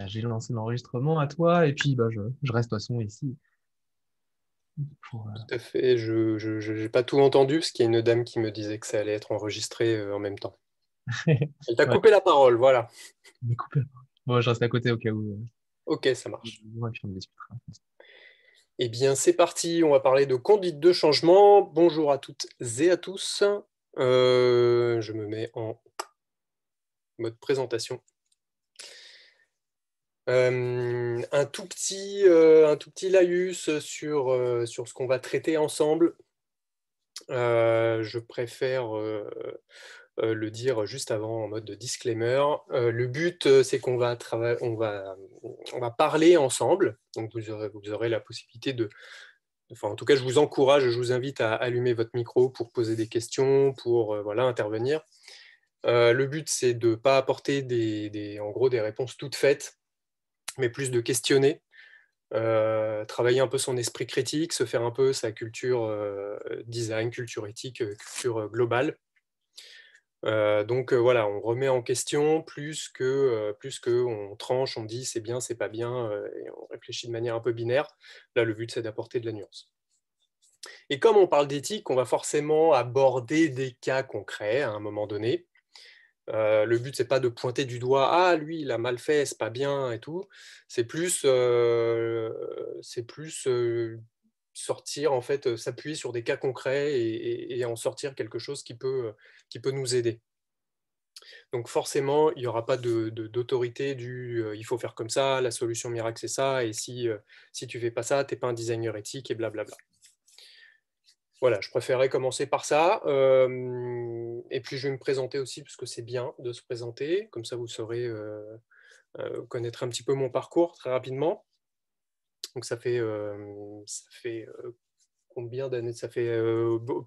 j'ai lancé l'enregistrement à toi et puis je reste de toute façon ici pour. Tout à fait, je n'ai pas tout entendu parce qu'il y a une dame qui me disait que ça allait être enregistré en même temps. Elle t'a Ouais, coupé la parole, voilà. on est coupé. Bon, je reste à côté au cas où. Ok, ça marche. Ouais, puis on discutera. Eh bien, c'est parti, on va parler de conduite de changement. Bonjour à toutes et à tous. Je me mets en mode présentation. Un tout petit laïus sur ce qu'on va traiter ensemble. Je préfère le dire juste avant en mode de disclaimer. Le but, c'est qu'on va, on va parler ensemble. Donc, vous aurez la possibilité de... Enfin, en tout cas, je vous encourage, je vous invite à allumer votre micro pour poser des questions, pour voilà, intervenir. Le but, c'est de ne pas apporter en gros, des réponses toutes faites, mais plus de questionner. Travailler un peu son esprit critique, se faire un peu sa culture design, culture éthique, culture globale. Donc voilà, on remet en question plus que on tranche, on dit c'est bien, c'est pas bien, et on réfléchit de manière un peu binaire. Là, le but, c'est d'apporter de la nuance. Et comme on parle d'éthique, on va forcément aborder des cas concrets à un moment donné. Le but, c'est pas de pointer du doigt, ah, lui, il a mal fait, c'est pas bien et tout. C'est plus sortir, en fait, s'appuyer sur des cas concrets et en sortir quelque chose qui peut nous aider. Donc forcément, il n'y aura pas d'autorité il faut faire comme ça, la solution miracle c'est ça, et si tu fais pas ça, tu n'es pas un designer éthique et blablabla. Voilà, je préférais commencer par ça. Et puis je vais me présenter aussi, parce que c'est bien de se présenter, comme ça vous saurez connaître un petit peu mon parcours très rapidement. Donc ça fait combien d'années? Ça fait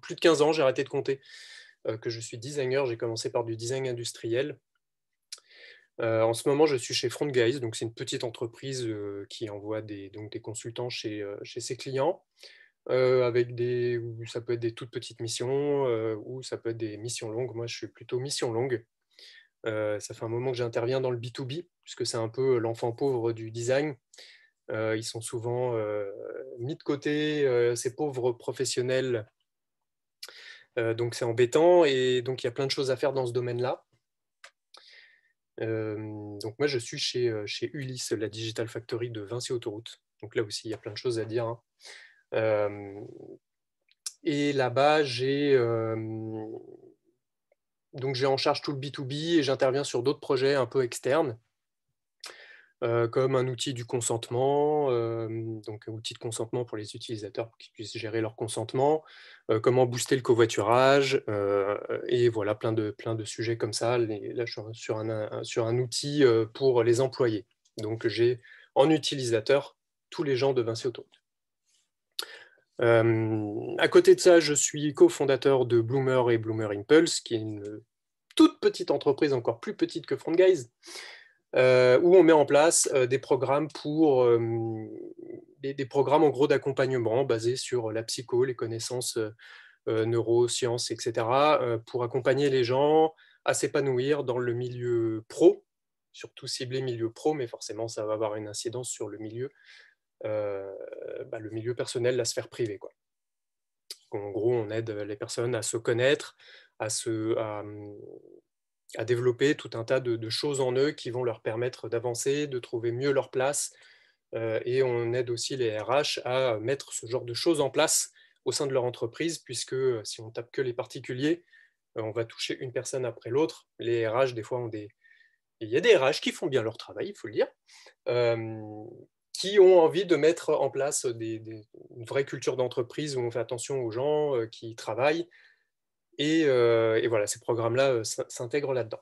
plus de 15 ans, j'ai arrêté de compter, que je suis designer. J'ai commencé par du design industriel. En ce moment, je suis chez Front Guys, donc c'est une petite entreprise qui envoie donc des consultants chez ses clients, où ça peut être des toutes petites missions ou ça peut être des missions longues. Moi, je suis plutôt mission longue. Ça fait un moment que j'interviens dans le B2B, puisque c'est un peu l'enfant pauvre du design. Ils sont souvent mis de côté, ces pauvres professionnels, donc c'est embêtant, et donc il y a plein de choses à faire dans ce domaine-là. Donc moi, je suis chez Ulysse, la Digital Factory de Vinci Autoroute. Donc là aussi, il y a plein de choses à dire, hein. Et là-bas, j'ai en charge tout le B2B et j'interviens sur d'autres projets un peu externes, comme un outil du consentement, donc un outil de consentement pour les utilisateurs pour qu'ils puissent gérer leur consentement, comment booster le covoiturage, et voilà, plein de sujets comme ça. Là, je suis sur un outil pour les employés. Donc, j'ai en utilisateur tous les gens de Vinci Autoroute. À côté de ça, je suis cofondateur de Bloomer et Bloomer Impulse, qui est une toute petite entreprise, encore plus petite que Front Guys, où on met en place des programmes des programmes en gros d'accompagnement basés sur la psycho, les connaissances neurosciences, etc., pour accompagner les gens à s'épanouir dans le milieu pro, surtout ciblé milieu pro, mais forcément ça va avoir une incidence sur le milieu personnel, la sphère privée, quoi. En gros, on aide les personnes à se connaître, à, se, à développer tout un tas de choses en eux qui vont leur permettre d'avancer, de trouver mieux leur place. Et on aide aussi les RH à mettre ce genre de choses en place au sein de leur entreprise, puisque si on tape que les particuliers, on va toucher une personne après l'autre. Les RH, des fois, il y a des RH qui font bien leur travail, il faut le dire, qui ont envie de mettre en place une vraie culture d'entreprise où on fait attention aux gens qui travaillent. Et voilà, ces programmes-là s'intègrent là-dedans.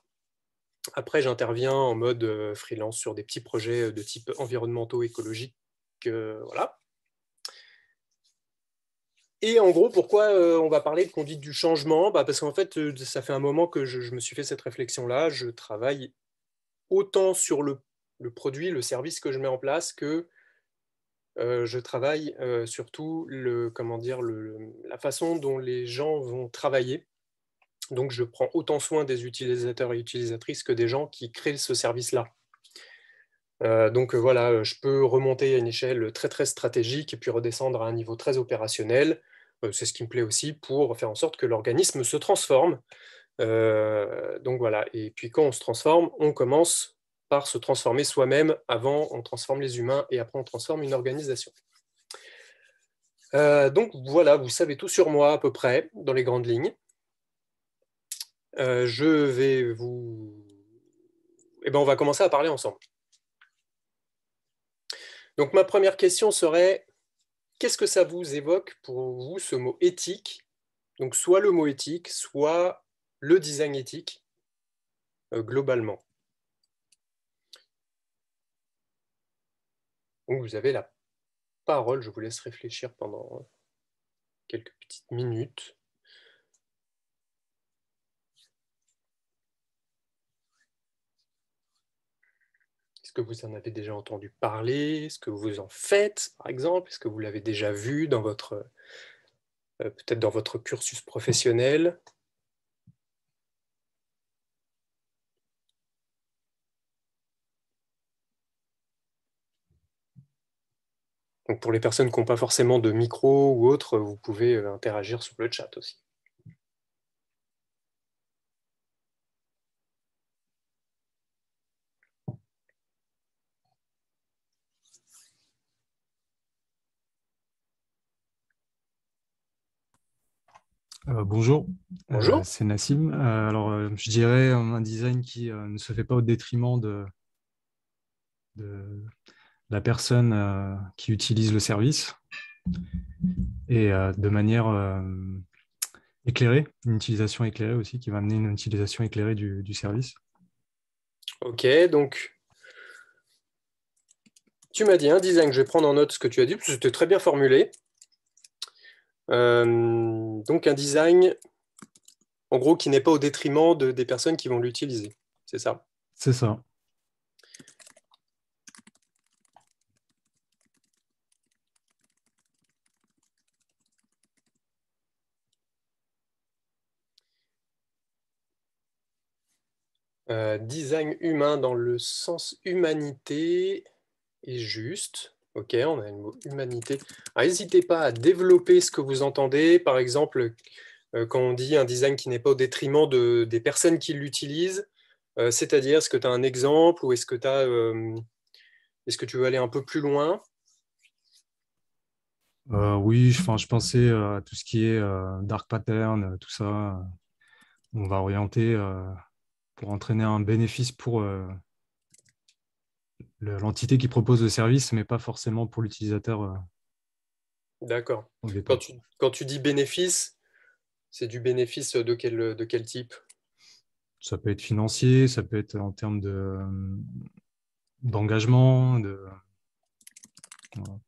Après, j'interviens en mode freelance sur des petits projets de type environnementaux, écologiques. Voilà. Et en gros, pourquoi on va parler de conduite du changement? Parce qu'en fait, ça fait un moment que je me suis fait cette réflexion-là. Je travaille autant sur le produit, le service que je mets en place, que je travaille surtout la façon dont les gens vont travailler. Donc, je prends autant soin des utilisateurs et utilisatrices que des gens qui créent ce service-là. Donc voilà, je peux remonter à une échelle très très stratégique et puis redescendre à un niveau très opérationnel. C'est ce qui me plaît aussi pour faire en sorte que l'organisme se transforme. Donc voilà, et puis quand on se transforme, on commence par se transformer soi-même. Avant, on transforme les humains et après, on transforme une organisation. Donc voilà, vous savez tout sur moi à peu près, dans les grandes lignes. Je vais vous... Eh ben, on va commencer à parler ensemble. Donc ma première question serait, qu'est-ce que ça vous évoque pour vous ce mot éthique? Donc soit le mot éthique, soit le design éthique, globalement. Donc vous avez la parole, je vous laisse réfléchir pendant quelques petites minutes. Est-ce que vous en avez déjà entendu parler? Est-ce que vous en faites, par exemple? Est-ce que vous l'avez déjà vu dans votre, peut-être dans votre cursus professionnel? Donc pour les personnes qui n'ont pas forcément de micro ou autre, vous pouvez interagir sur le chat aussi. Bonjour, Bonjour. c'est Nassim. Je dirais un design qui ne se fait pas au détriment de la personne qui utilise le service et de manière éclairée, une utilisation éclairée aussi, qui va amener une utilisation éclairée du service. Ok, donc tu m'as dit un design, je vais prendre en note ce que tu as dit, parce que c'était très bien formulé. Donc un design, en gros, qui n'est pas au détriment des personnes qui vont l'utiliser, c'est ça? C'est ça. Design humain dans le sens humanité et juste. Ok, on a le mot humanité. N'hésitez pas à développer ce que vous entendez. Par exemple, quand on dit un design qui n'est pas au détriment des personnes qui l'utilisent, c'est-à-dire, est-ce que tu as un exemple ou est-ce que tu veux aller un peu plus loin? Oui, je pensais à tout ce qui est dark pattern, tout ça. On va orienter pour entraîner un bénéfice pour l'entité qui propose le service, mais pas forcément pour l'utilisateur D'accord. au Quand départ. tu dis bénéfice, c'est du bénéfice de quel type? Ça peut être financier, ça peut être en termes d'engagement, voilà.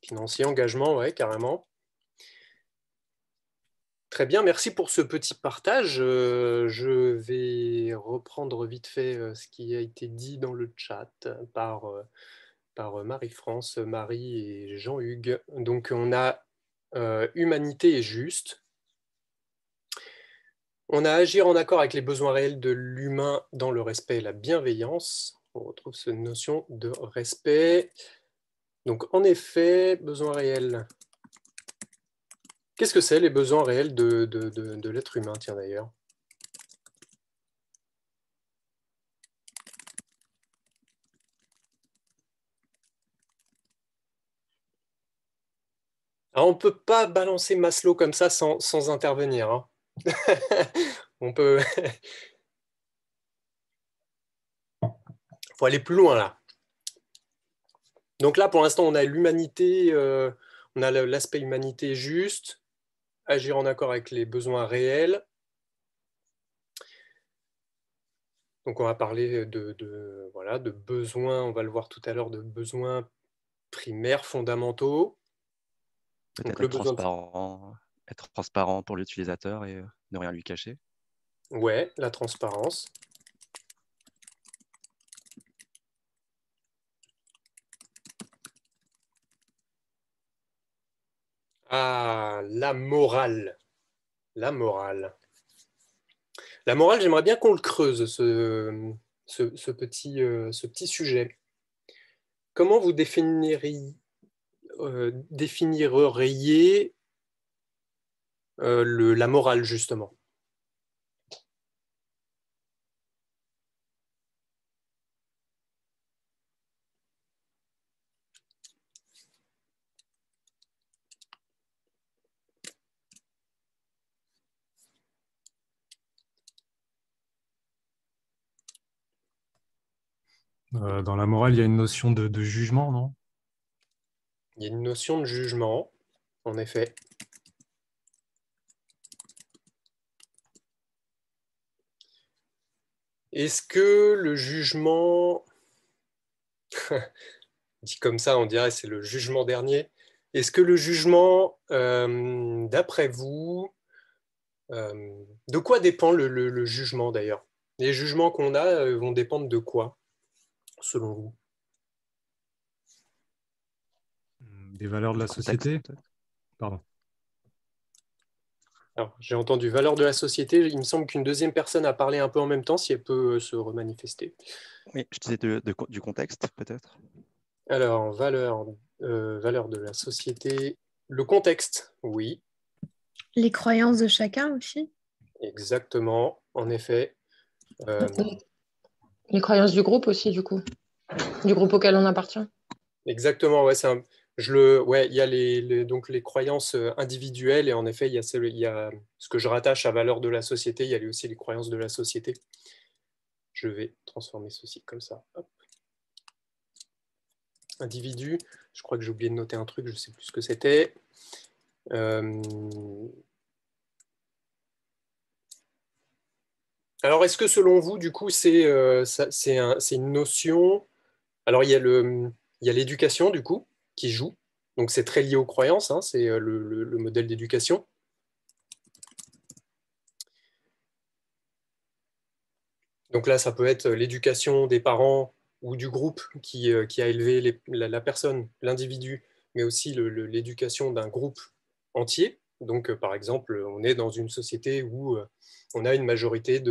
Financier, engagement, ouais, carrément. Très bien, merci pour ce petit partage. Je vais reprendre vite fait ce qui a été dit dans le chat par Marie-France, Marie et Jean-Hugues. Donc on a humanité et juste. On a agir en accord avec les besoins réels de l'humain dans le respect et la bienveillance. On retrouve cette notion de respect. Donc en effet, besoins réels. Qu'est-ce que c'est les besoins réels de l'être humain, tiens d'ailleurs? Alors, on ne peut pas balancer Maslow comme ça sans intervenir, hein. On peut... faut aller plus loin là. Donc là, pour l'instant, on a l'humanité, on a l'aspect humanité juste, agir en accord avec les besoins réels. Donc on va parler voilà, de besoins, on va le voir tout à l'heure, de besoins primaires, fondamentaux. Donc Peut-être le besoin être transparent pour l'utilisateur et ne rien lui cacher. Ouais, la transparence. Ah, la morale. La morale. La morale, j'aimerais bien qu'on le creuse, ce petit sujet. Comment vous définiriez la morale, justement? Dans la morale, il y a une notion de jugement, non? Il y a une notion de jugement, en effet. Est-ce que le jugement, dit comme ça, on dirait c'est le jugement dernier, est-ce que le jugement, d'après vous, de quoi dépend le jugement d'ailleurs? Les jugements qu'on a vont dépendre de quoi, selon vous? Des valeurs de la Contexte, société? peut-être. Pardon. Alors, j'ai entendu valeur de la société. Il me semble qu'une deuxième personne a parlé un peu en même temps, si elle peut se remanifester. Oui, je disais du contexte, peut-être. Alors, valeur de la société. Le contexte, oui, Les croyances de chacun aussi. exactement, en effet. Les croyances du groupe aussi, du coup, du groupe auquel on appartient. Exactement, ouais, ouais, il y a donc les croyances individuelles et en effet, il y a ce que je rattache à valeur de la société, il y a aussi les croyances de la société. Je vais transformer ceci comme ça. Hop. Individu, je crois que j'ai oublié de noter un truc, je ne sais plus ce que c'était. Alors, est-ce que selon vous, du coup, c'est une notion... Alors, il y a l'éducation, du coup, qui joue. Donc, c'est très lié aux croyances, hein, c'est le modèle d'éducation. Donc là, ça peut être l'éducation des parents ou du groupe qui a élevé la personne, l'individu, mais aussi l'éducation d'un groupe entier. Donc, par exemple, on est dans une société où on a une majorité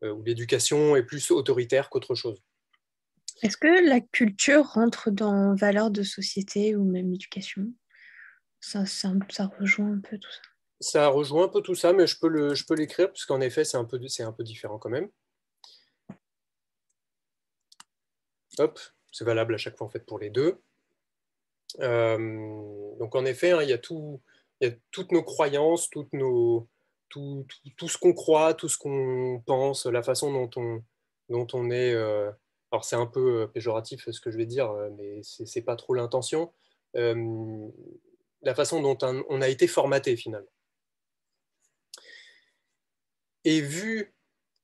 où l'éducation est plus autoritaire qu'autre chose. Est-ce que la culture rentre dans valeurs de société ou même éducation? Ça rejoint un peu tout ça. Ça rejoint un peu tout ça, mais je peux l'écrire, parce qu'en effet, c'est un peu différent quand même. Hop, c'est valable à chaque fois en fait pour les deux. Donc en effet, hein, il y a toutes nos croyances, tout ce qu'on croit, tout ce qu'on pense, la façon dont on est. Alors c'est un peu péjoratif ce que je vais dire, mais c'est pas trop l'intention. La façon dont on a été formaté finalement. Et vu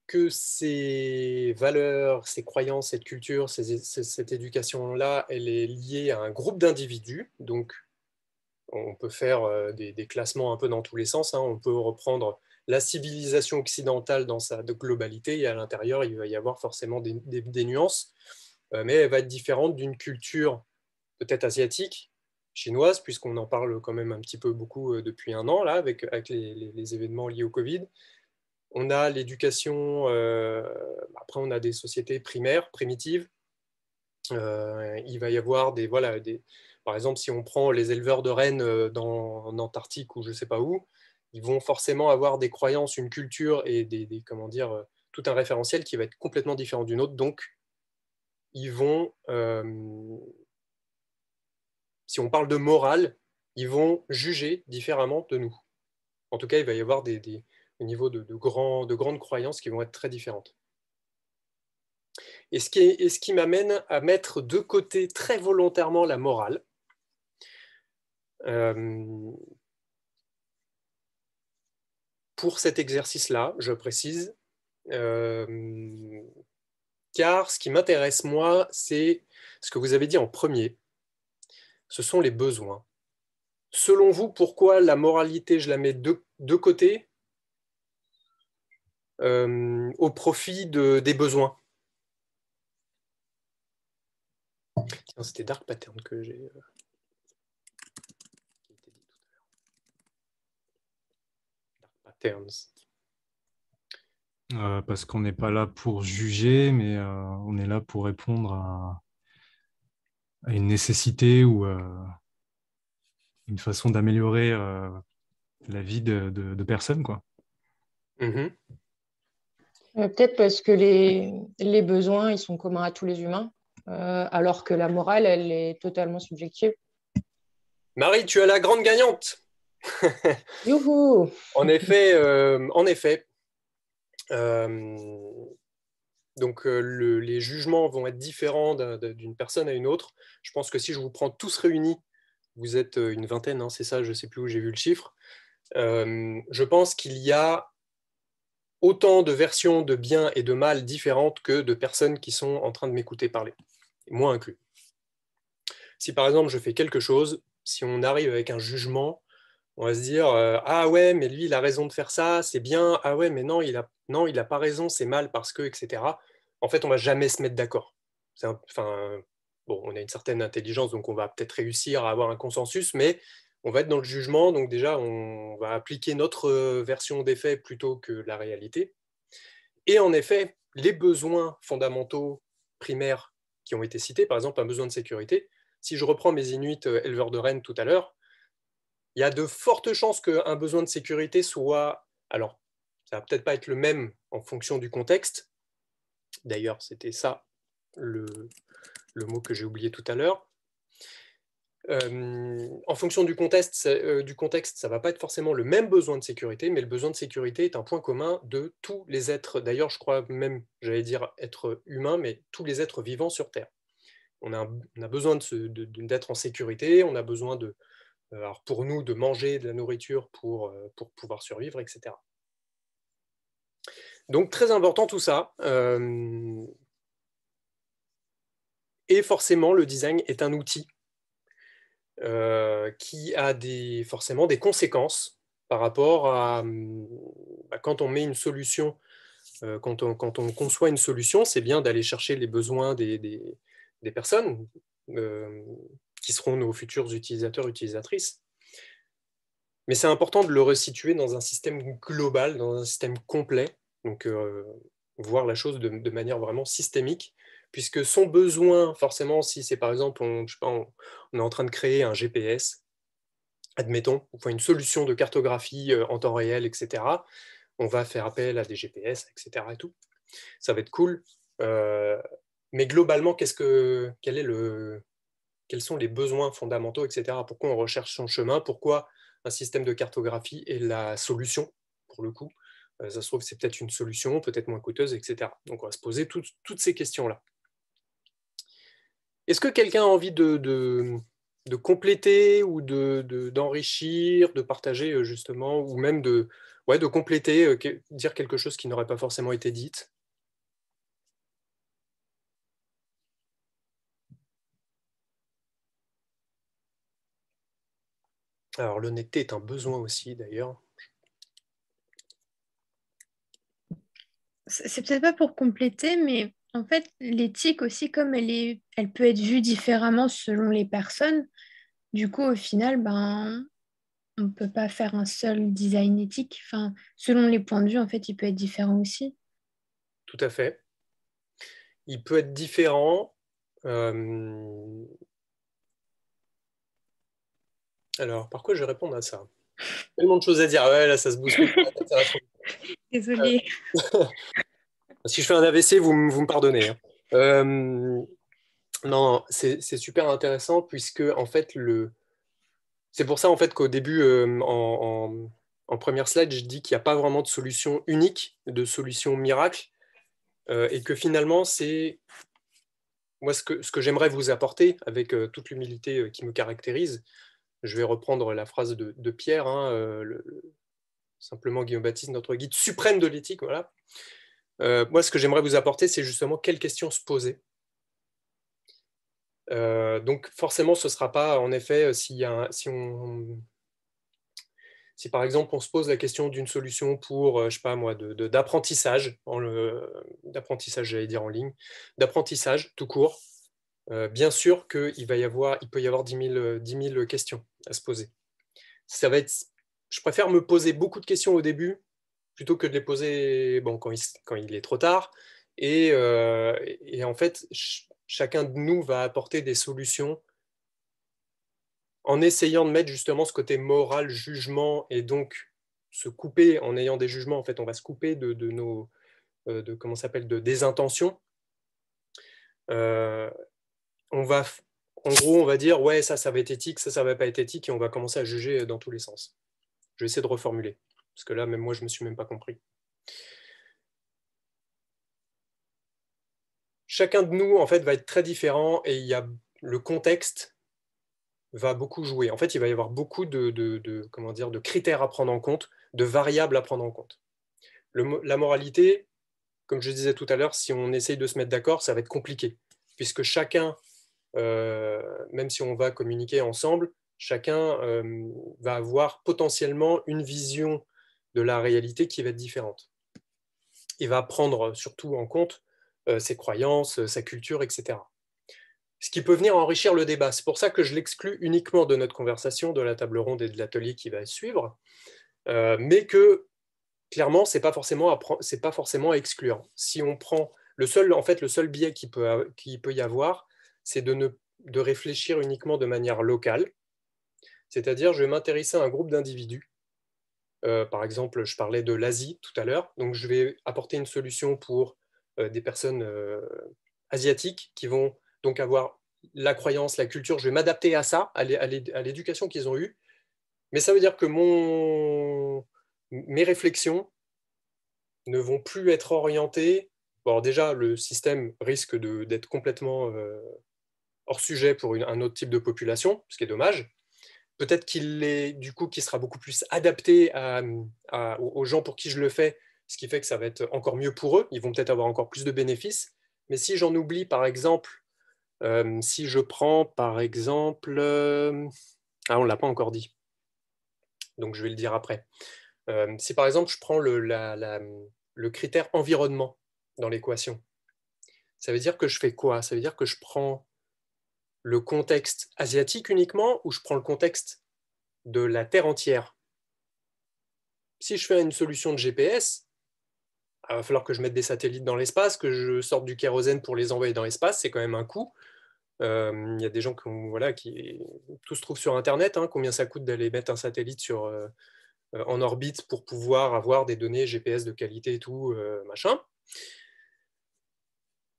que ces valeurs, ces croyances, cette culture, cette éducation-là, elle est liée à un groupe d'individus, donc on peut faire des classements un peu dans tous les sens, hein. On peut reprendre la civilisation occidentale dans sa globalité, et à l'intérieur, il va y avoir forcément des nuances, mais elle va être différente d'une culture peut-être asiatique, chinoise, puisqu'on en parle quand même un petit peu beaucoup depuis un an, là, avec les événements liés au Covid. On a l'éducation, après on a des sociétés primaires, primitives. Il va y avoir par exemple, si on prend les éleveurs de rennes en Antarctique ou je ne sais pas où, ils vont forcément avoir des croyances, une culture et tout un référentiel qui va être complètement différent d'une autre. Donc, ils vont, si on parle de morale, ils vont juger différemment de nous. En tout cas, il va y avoir au niveau de grandes croyances qui vont être très différentes. Et ce qui m'amène à mettre de côté très volontairement la morale. Pour cet exercice-là, je précise, car ce qui m'intéresse, moi, c'est ce que vous avez dit en premier, ce sont les besoins. Selon vous, pourquoi la moralité, je la mets de côté au profit des besoins? C'était Dark Pattern que j'ai... Dark Patterns. Parce qu'on n'est pas là pour juger, mais on est là pour répondre à une nécessité ou une façon d'améliorer la vie de personnes, quoi. Mhm. Peut-être parce que les besoins, ils sont communs à tous les humains, alors que la morale, elle est totalement subjective. Marie, tu es la grande gagnante. Youhou! En effet, donc les jugements vont être différents d'une personne à une autre. Je pense que si je vous prends tous réunis, vous êtes une vingtaine, hein, c'est ça, je ne sais plus où j'ai vu le chiffre. Je pense qu'il y a autant de versions de bien et de mal différentes que de personnes qui sont en train de m'écouter parler, moi inclus. Si par exemple je fais quelque chose, si on arrive avec un jugement, on va se dire ah ouais, mais lui il a raison de faire ça, c'est bien, ah ouais, mais non, il a pas raison, c'est mal parce que, etc. En fait, on va jamais se mettre d'accord. Bon, on a une certaine intelligence, donc on va peut-être réussir à avoir un consensus, mais on va être dans le jugement, donc déjà on va appliquer notre version des faits plutôt que la réalité. Et en effet, les besoins fondamentaux primaires qui ont été cités, par exemple un besoin de sécurité, si je reprends mes Inuits éleveurs de rennes tout à l'heure, il y a de fortes chances qu'un besoin de sécurité soit... Alors, ça va peut-être pas être le même en fonction du contexte. D'ailleurs, c'était ça le mot que j'ai oublié tout à l'heure. En fonction du contexte, ça ne va pas être forcément le même besoin de sécurité, mais le besoin de sécurité est un point commun de tous les êtres. D'ailleurs, je crois même, j'allais dire être humain, mais tous les êtres vivants sur Terre. On a besoin d'être en sécurité, on a besoin alors pour nous de manger de la nourriture pour pouvoir survivre, etc. Donc très important tout ça. Et forcément, le design est un outil qui a forcément des conséquences par rapport à quand on met une solution, quand on conçoit une solution, c'est bien d'aller chercher les besoins des personnes qui seront nos futurs utilisateurs, utilisatrices. Mais c'est important de le resituer dans un système global, dans un système complet, donc voir la chose de manière vraiment systémique, puisque son besoin, forcément, si c'est par exemple, on est en train de créer un GPS, admettons, enfin une solution de cartographie en temps réel, etc., on va faire appel à des GPS, etc. Et tout. Ça va être cool. Mais globalement, quels sont les besoins fondamentaux, etc. Pourquoi on recherche son chemin? Pourquoi un système de cartographie est la solution, pour le coup? Ça se trouve, c'est peut-être une solution, peut-être moins coûteuse, etc. Donc, on va se poser toutes ces questions-là. Est-ce que quelqu'un a envie de compléter ou d'enrichir, de partager, justement, ou même de compléter, dire quelque chose qui n'aurait pas forcément été dit? Alors, l'honnêteté est un besoin aussi, d'ailleurs. C'est peut-être pas pour compléter, mais en fait, l'éthique aussi, comme elle peut être vue différemment selon les personnes, du coup, au final, ben, on ne peut pas faire un seul design éthique. Enfin, selon les points de vue, en fait, il peut être différent aussi. Tout à fait. Il peut être différent. Alors, par quoi je vais répondre à ça? Tellement de choses à dire. Ouais, là, ça se bouscule. Désolée. Si je fais un AVC, vous me pardonnez, hein. Non, c'est super intéressant puisque, en fait, c'est pour ça en fait, qu'au début, en première slide, je dis qu'il n'y a pas vraiment de solution unique, de solution miracle, et que finalement, c'est moi ce que j'aimerais vous apporter avec toute l'humilité qui me caractérise. Je vais reprendre la phrase de Pierre, hein, simplement Guillaume Baptiste, notre guide suprême de l'éthique. Voilà. Moi, ce que j'aimerais vous apporter, c'est justement quelles questions se poser. Donc forcément, ce ne sera pas, en effet, si par exemple on se pose la question d'une solution pour, je sais pas moi, d'apprentissage, d'apprentissage, j'allais dire en ligne, d'apprentissage tout court, bien sûr qu'il peut y avoir 10 000 questions à se poser. Je préfère me poser beaucoup de questions au début plutôt que de les poser quand il est trop tard. Et en fait, chacun de nous va apporter des solutions en essayant de mettre justement ce côté moral, jugement, et donc se couper, en ayant des jugements, en fait, on va se couper de nos, comment ça s'appelle, des intentions. On va, en gros, on va dire, ouais, ça va être éthique, ça va pas être éthique, et on va commencer à juger dans tous les sens. Je vais essayer de reformuler, parce que là, même moi, je me suis même pas compris. Chacun de nous, en fait, va être très différent, et il y a le contexte va beaucoup jouer. En fait, il va y avoir beaucoup comment dire, de critères à prendre en compte, de variables à prendre en compte. La moralité, comme je disais tout à l'heure, si on essaye de se mettre d'accord, ça va être compliqué, puisque chacun, même si on va communiquer ensemble, chacun va avoir potentiellement une vision de la réalité qui va être différente. Il va prendre surtout en compte ses croyances, sa culture, etc. Ce qui peut venir enrichir le débat. C'est pour ça que je l'exclus uniquement de notre conversation, de la table ronde et de l'atelier qui va suivre, mais que clairement, ce n'est pas forcément à exclure. Si on prend le seul biais qui peut y avoir, c'est de réfléchir uniquement de manière locale. C'est-à-dire, je vais m'intéresser à un groupe d'individus. Par exemple, je parlais de l'Asie tout à l'heure, donc je vais apporter une solution pour des personnes asiatiques qui vont donc avoir la croyance, la culture. Je vais m'adapter à ça, à l'éducation qu'ils ont eue. Mais ça veut dire que mes réflexions ne vont plus être orientées. Bon, alors déjà, le système risque d'être complètement hors sujet pour un autre type de population, ce qui est dommage. Peut-être qu'il sera beaucoup plus adapté aux gens pour qui je le fais, ce qui fait que ça va être encore mieux pour eux. Ils vont peut-être avoir encore plus de bénéfices. Mais si j'en oublie, par exemple, si je prends, par exemple... on ne l'a pas encore dit, donc je vais le dire après. Si, par exemple, je prends le critère environnement dans l'équation, ça veut dire que je fais quoi? Ça veut dire que je prends le contexte asiatique uniquement ou je prends le contexte de la Terre entière? Si je fais une solution de GPS, il va falloir que je mette des satellites dans l'espace, que je sorte du kérosène pour les envoyer dans l'espace, c'est quand même un coût. Il y a des gens qui tout se trouve sur Internet, hein, combien ça coûte d'aller mettre un satellite en orbite pour pouvoir avoir des données GPS de qualité et tout, machin.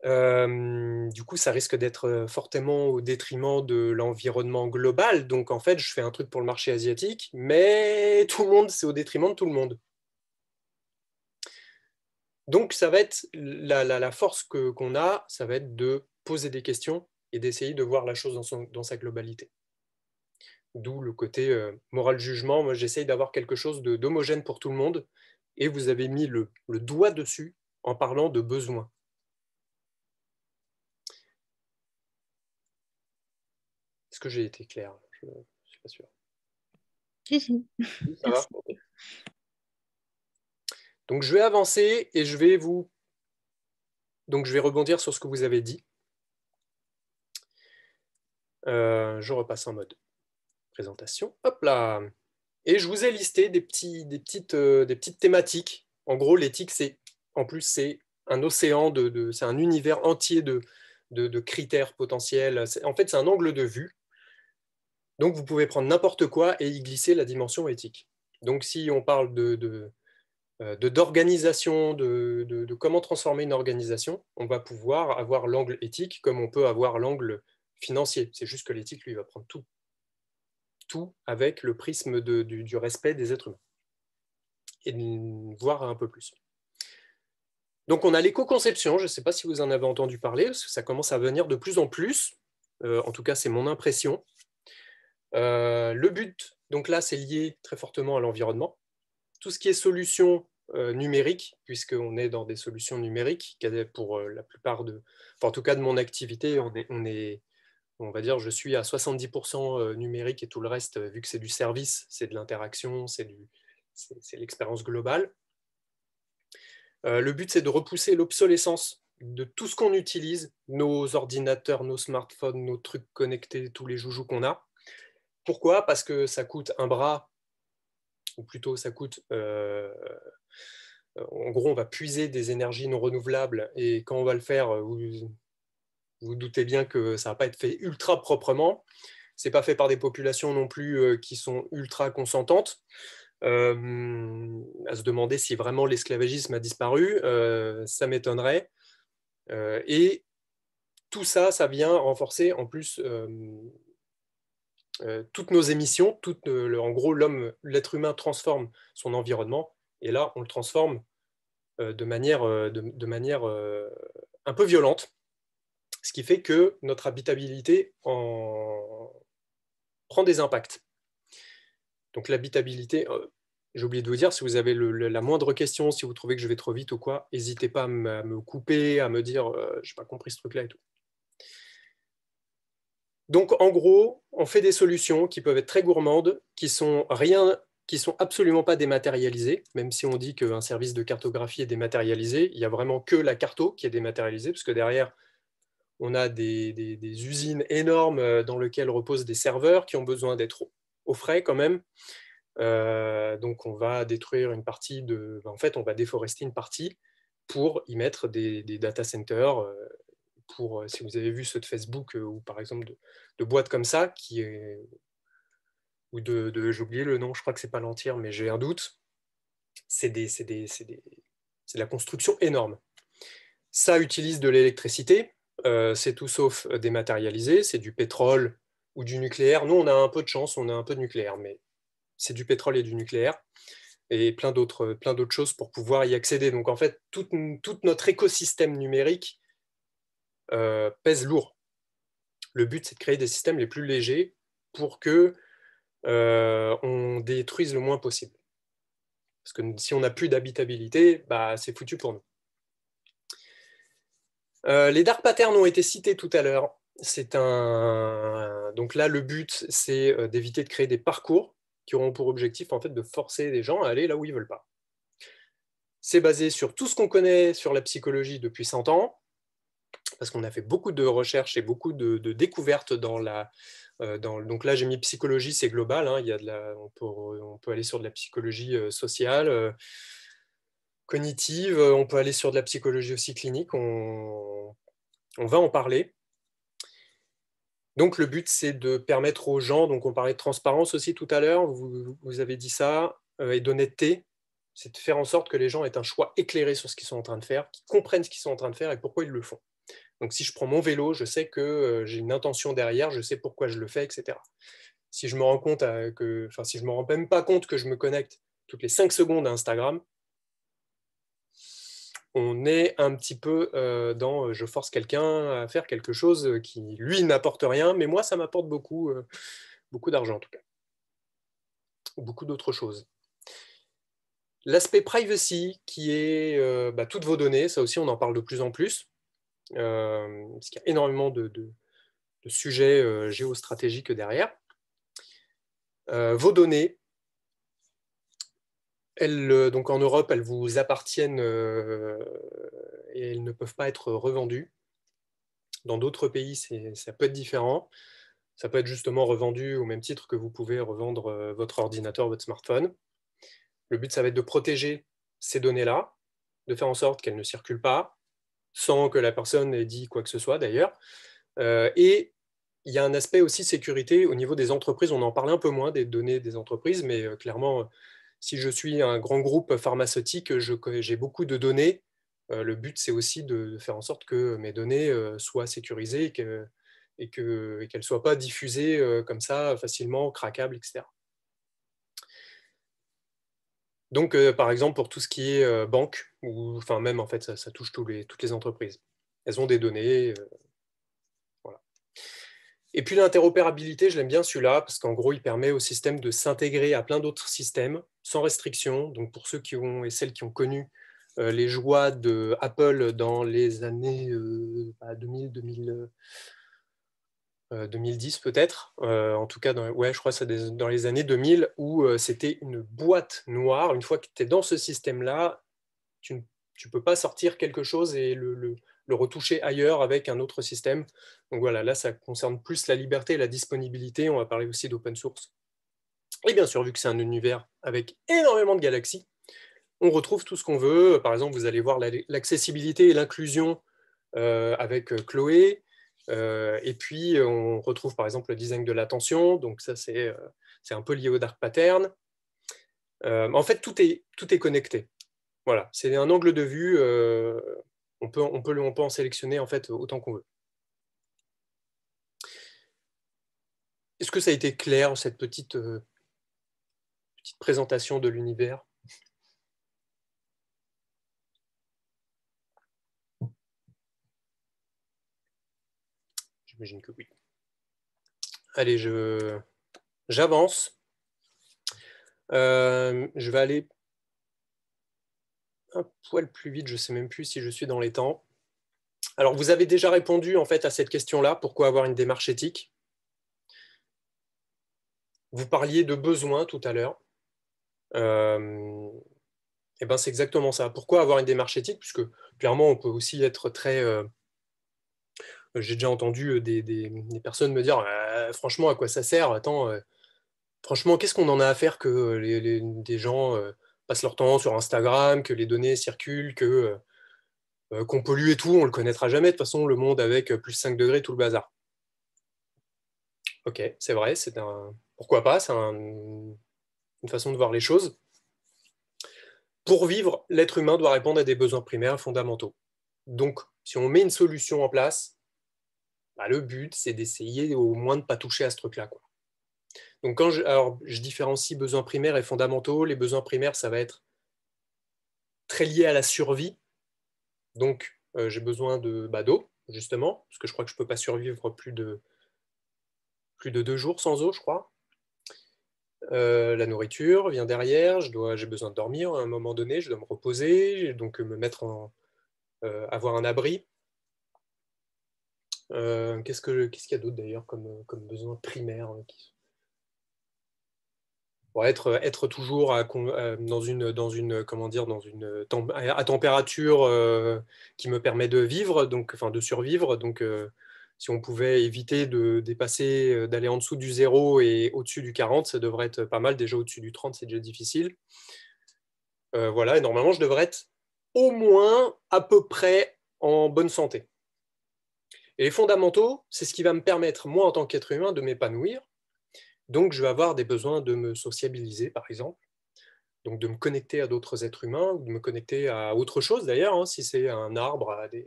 Du coup, ça risque d'être fortement au détriment de l'environnement global. Donc, en fait, je fais un truc pour le marché asiatique, mais tout le monde, c'est au détriment de tout le monde. Donc, ça va être la force qu'on a, ça va être de poser des questions et d'essayer de voir la chose dans sa globalité. D'où le côté moral jugement. Moi, j'essaye d'avoir quelque chose d'homogène pour tout le monde. Et vous avez mis le doigt dessus en parlant de besoin. Est-ce que j'ai été clair? Je ne suis pas sûr. Si. Ça va? Okay. Donc, je vais avancer et je vais rebondir sur ce que vous avez dit. Je repasse en mode présentation. Hop là! Et je vous ai listé des petites thématiques. En gros, l'éthique, c'est un océan, c'est un univers entier de critères potentiels. En fait, c'est un angle de vue. Donc, vous pouvez prendre n'importe quoi et y glisser la dimension éthique. Donc, si on parle d'organisation, de comment transformer une organisation, on va pouvoir avoir l'angle éthique comme on peut avoir l'angle financier. C'est juste que l'éthique, lui, va prendre tout avec le prisme du respect des êtres humains et voir un peu plus. Donc on a l'éco-conception, je ne sais pas si vous en avez entendu parler, parce que ça commence à venir de plus en plus, en tout cas c'est mon impression. Le but, donc là c'est lié très fortement à l'environnement. Tout ce qui est solutions numériques, puisqu'on est dans des solutions numériques, pour la plupart en tout cas de mon activité, on va dire, je suis à 70% numérique et tout le reste, vu que c'est du service, c'est de l'interaction, c'est l'expérience globale. Le but, c'est de repousser l'obsolescence de tout ce qu'on utilise, nos ordinateurs, nos smartphones, nos trucs connectés, tous les joujoux qu'on a. Pourquoi? Parce que ça coûte un bras, ou plutôt ça coûte en gros, on va puiser des énergies non renouvelables et quand on va le faire, vous doutez bien que ça ne va pas être fait ultra proprement. Ce n'est pas fait par des populations non plus qui sont ultra consentantes. À se demander si vraiment l'esclavagisme a disparu, ça m'étonnerait. Et tout ça, ça vient renforcer en plus toutes nos émissions. En gros, l'être humain transforme son environnement et là, on le transforme de manière un peu violente, ce qui fait que notre habitabilité prend des impacts. Donc l'habitabilité, j'ai oublié de vous dire, si vous avez la moindre question, si vous trouvez que je vais trop vite ou quoi, n'hésitez pas à me couper, à me dire « j'ai pas compris ce truc-là » et tout. Donc en gros, on fait des solutions qui peuvent être très gourmandes, qui sont absolument pas dématérialisées, même si on dit qu'un service de cartographie est dématérialisé, il n'y a vraiment que la carto qui est dématérialisée, parce que derrière, on a des usines énormes dans lesquelles reposent des serveurs qui ont besoin d'être au frais quand même. Donc on va détruire une partie en fait, on va déforester une partie pour y mettre des data centers. Si vous avez vu ceux de Facebook ou par exemple de boîtes comme ça, ou j'ai oublié le nom, je crois que c'est Palantir, mais j'ai un doute, c'est de la construction énorme. Ça utilise de l'électricité, c'est tout sauf dématérialisé, c'est du pétrole ou du nucléaire. Nous, on a un peu de chance, on a un peu de nucléaire, mais c'est du pétrole et du nucléaire, et plein d'autres choses pour pouvoir y accéder. Donc en fait, tout notre écosystème numérique pèse lourd. Le but, c'est de créer des systèmes les plus légers pour que on détruise le moins possible. Parce que si on n'a plus d'habitabilité, bah, c'est foutu pour nous. Les dark patterns ont été cités tout à l'heure. Donc là, le but, c'est d'éviter de créer des parcours qui auront pour objectif en fait, de forcer les gens à aller là où ils ne veulent pas. C'est basé sur tout ce qu'on connaît sur la psychologie depuis 100 ans, parce qu'on a fait beaucoup de recherches et beaucoup de découvertes donc là, j'ai mis psychologie, c'est global. Hein, on peut aller sur de la psychologie sociale, cognitive, on peut aller sur de la psychologie aussi clinique. On va en parler. Donc le but, c'est de permettre aux gens, donc on parlait de transparence aussi tout à l'heure, vous avez dit ça, et d'honnêteté, c'est de faire en sorte que les gens aient un choix éclairé sur ce qu'ils sont en train de faire, qu'ils comprennent ce qu'ils sont en train de faire et pourquoi ils le font. Donc si je prends mon vélo, je sais que j'ai une intention derrière, je sais pourquoi je le fais, etc. Si je me rends compte si je me rends même pas compte que je me connecte toutes les 5 secondes à Instagram, on est un petit peu dans je force quelqu'un à faire quelque chose qui, lui, n'apporte rien, mais moi, ça m'apporte beaucoup d'argent, en tout cas. Ou beaucoup d'autres choses. L'aspect privacy, qui est toutes vos données, ça aussi, on en parle de plus en plus, parce qu'il y a énormément de sujets géostratégiques derrière. Vos données, donc en Europe, elles vous appartiennent et elles ne peuvent pas être revendues. Dans d'autres pays, ça peut être différent. Ça peut être justement revendu au même titre que vous pouvez revendre votre ordinateur, votre smartphone. Le but, ça va être de protéger ces données-là, de faire en sorte qu'elles ne circulent pas, sans que la personne ait dit quoi que ce soit d'ailleurs. Et il y a un aspect aussi sécurité au niveau des entreprises. On en parle un peu moins des données des entreprises, mais clairement, si je suis un grand groupe pharmaceutique, j'ai beaucoup de données. Le but, c'est aussi de faire en sorte que mes données soient sécurisées et qu'elles ne soient pas diffusées comme ça, facilement, craquables, etc. Donc, par exemple, pour tout ce qui est banque, ou enfin même en fait, ça touche toutes les entreprises. Elles ont des données. Voilà. Et puis l'interopérabilité, je l'aime bien celui-là, parce qu'en gros, il permet au système de s'intégrer à plein d'autres systèmes, sans restriction. Donc pour ceux qui ont et celles qui ont connu les joies de Apple dans les années 2010 peut-être, en tout cas, je crois que c'est dans les années 2000, où c'était une boîte noire. Une fois que tu es dans ce système-là, tu ne peux pas sortir quelque chose et le retoucher ailleurs avec un autre système. Donc voilà, là, ça concerne plus la liberté et la disponibilité. On va parler aussi d'open source. Et bien sûr, vu que c'est un univers avec énormément de galaxies, on retrouve tout ce qu'on veut. Par exemple, vous allez voir l'accessibilité et l'inclusion avec Chloé. Et puis, on retrouve par exemple le design de l'attention. Donc ça, c'est un peu lié au dark pattern. En fait, tout est connecté. Voilà, c'est un angle de vue. On peut en sélectionner en fait autant qu'on veut. Est-ce que ça a été clair, cette petite présentation de l'univers? J'imagine que oui. Allez, j'avance. Je vais aller un poil plus vite, je ne sais même plus si je suis dans les temps. Alors, vous avez déjà répondu en fait à cette question-là, pourquoi avoir une démarche éthique? Vous parliez de besoins tout à l'heure. Et ben, c'est exactement ça. Pourquoi avoir une démarche éthique? Puisque clairement, on peut aussi être très... J'ai déjà entendu des personnes me dire franchement, à quoi ça sert? Attends, franchement, qu'est-ce qu'on en a à faire que des gens passent leur temps sur Instagram, que les données circulent, qu'on pollue et tout, on ne le connaîtra jamais. De toute façon, le monde avec plus 5 degrés, tout le bazar. Ok, c'est vrai, pourquoi pas, c'est une façon de voir les choses. Pour vivre, l'être humain doit répondre à des besoins primaires fondamentaux. Donc, si on met une solution en place, bah, le but, c'est d'essayer au moins de ne pas toucher à ce truc-là, quoi. Donc, alors, je différencie besoins primaires et fondamentaux. Les besoins primaires, ça va être très lié à la survie. Donc, j'ai besoin d'eau, justement, parce que je crois que je ne peux pas survivre plus de 2 jours sans eau, je crois. La nourriture vient derrière, j'ai besoin de dormir à un moment donné, je dois me reposer, donc me mettre avoir un abri. Qu'est-ce qu'il y a d'autre d'ailleurs comme besoin primaire être toujours à température qui me permet de vivre, donc, enfin de survivre. Donc, si on pouvait éviter de dépasser, d'aller en dessous du 0 et au-dessus du 40, ça devrait être pas mal. Déjà au-dessus du 30, c'est déjà difficile. Voilà, et normalement, je devrais être au moins à peu près en bonne santé. Et les fondamentaux, c'est ce qui va me permettre, moi, en tant qu'être humain, de m'épanouir. Donc, je vais avoir des besoins de me sociabiliser, par exemple. Donc, de me connecter à d'autres êtres humains, ou de me connecter à autre chose, d'ailleurs, hein, si c'est un arbre, à je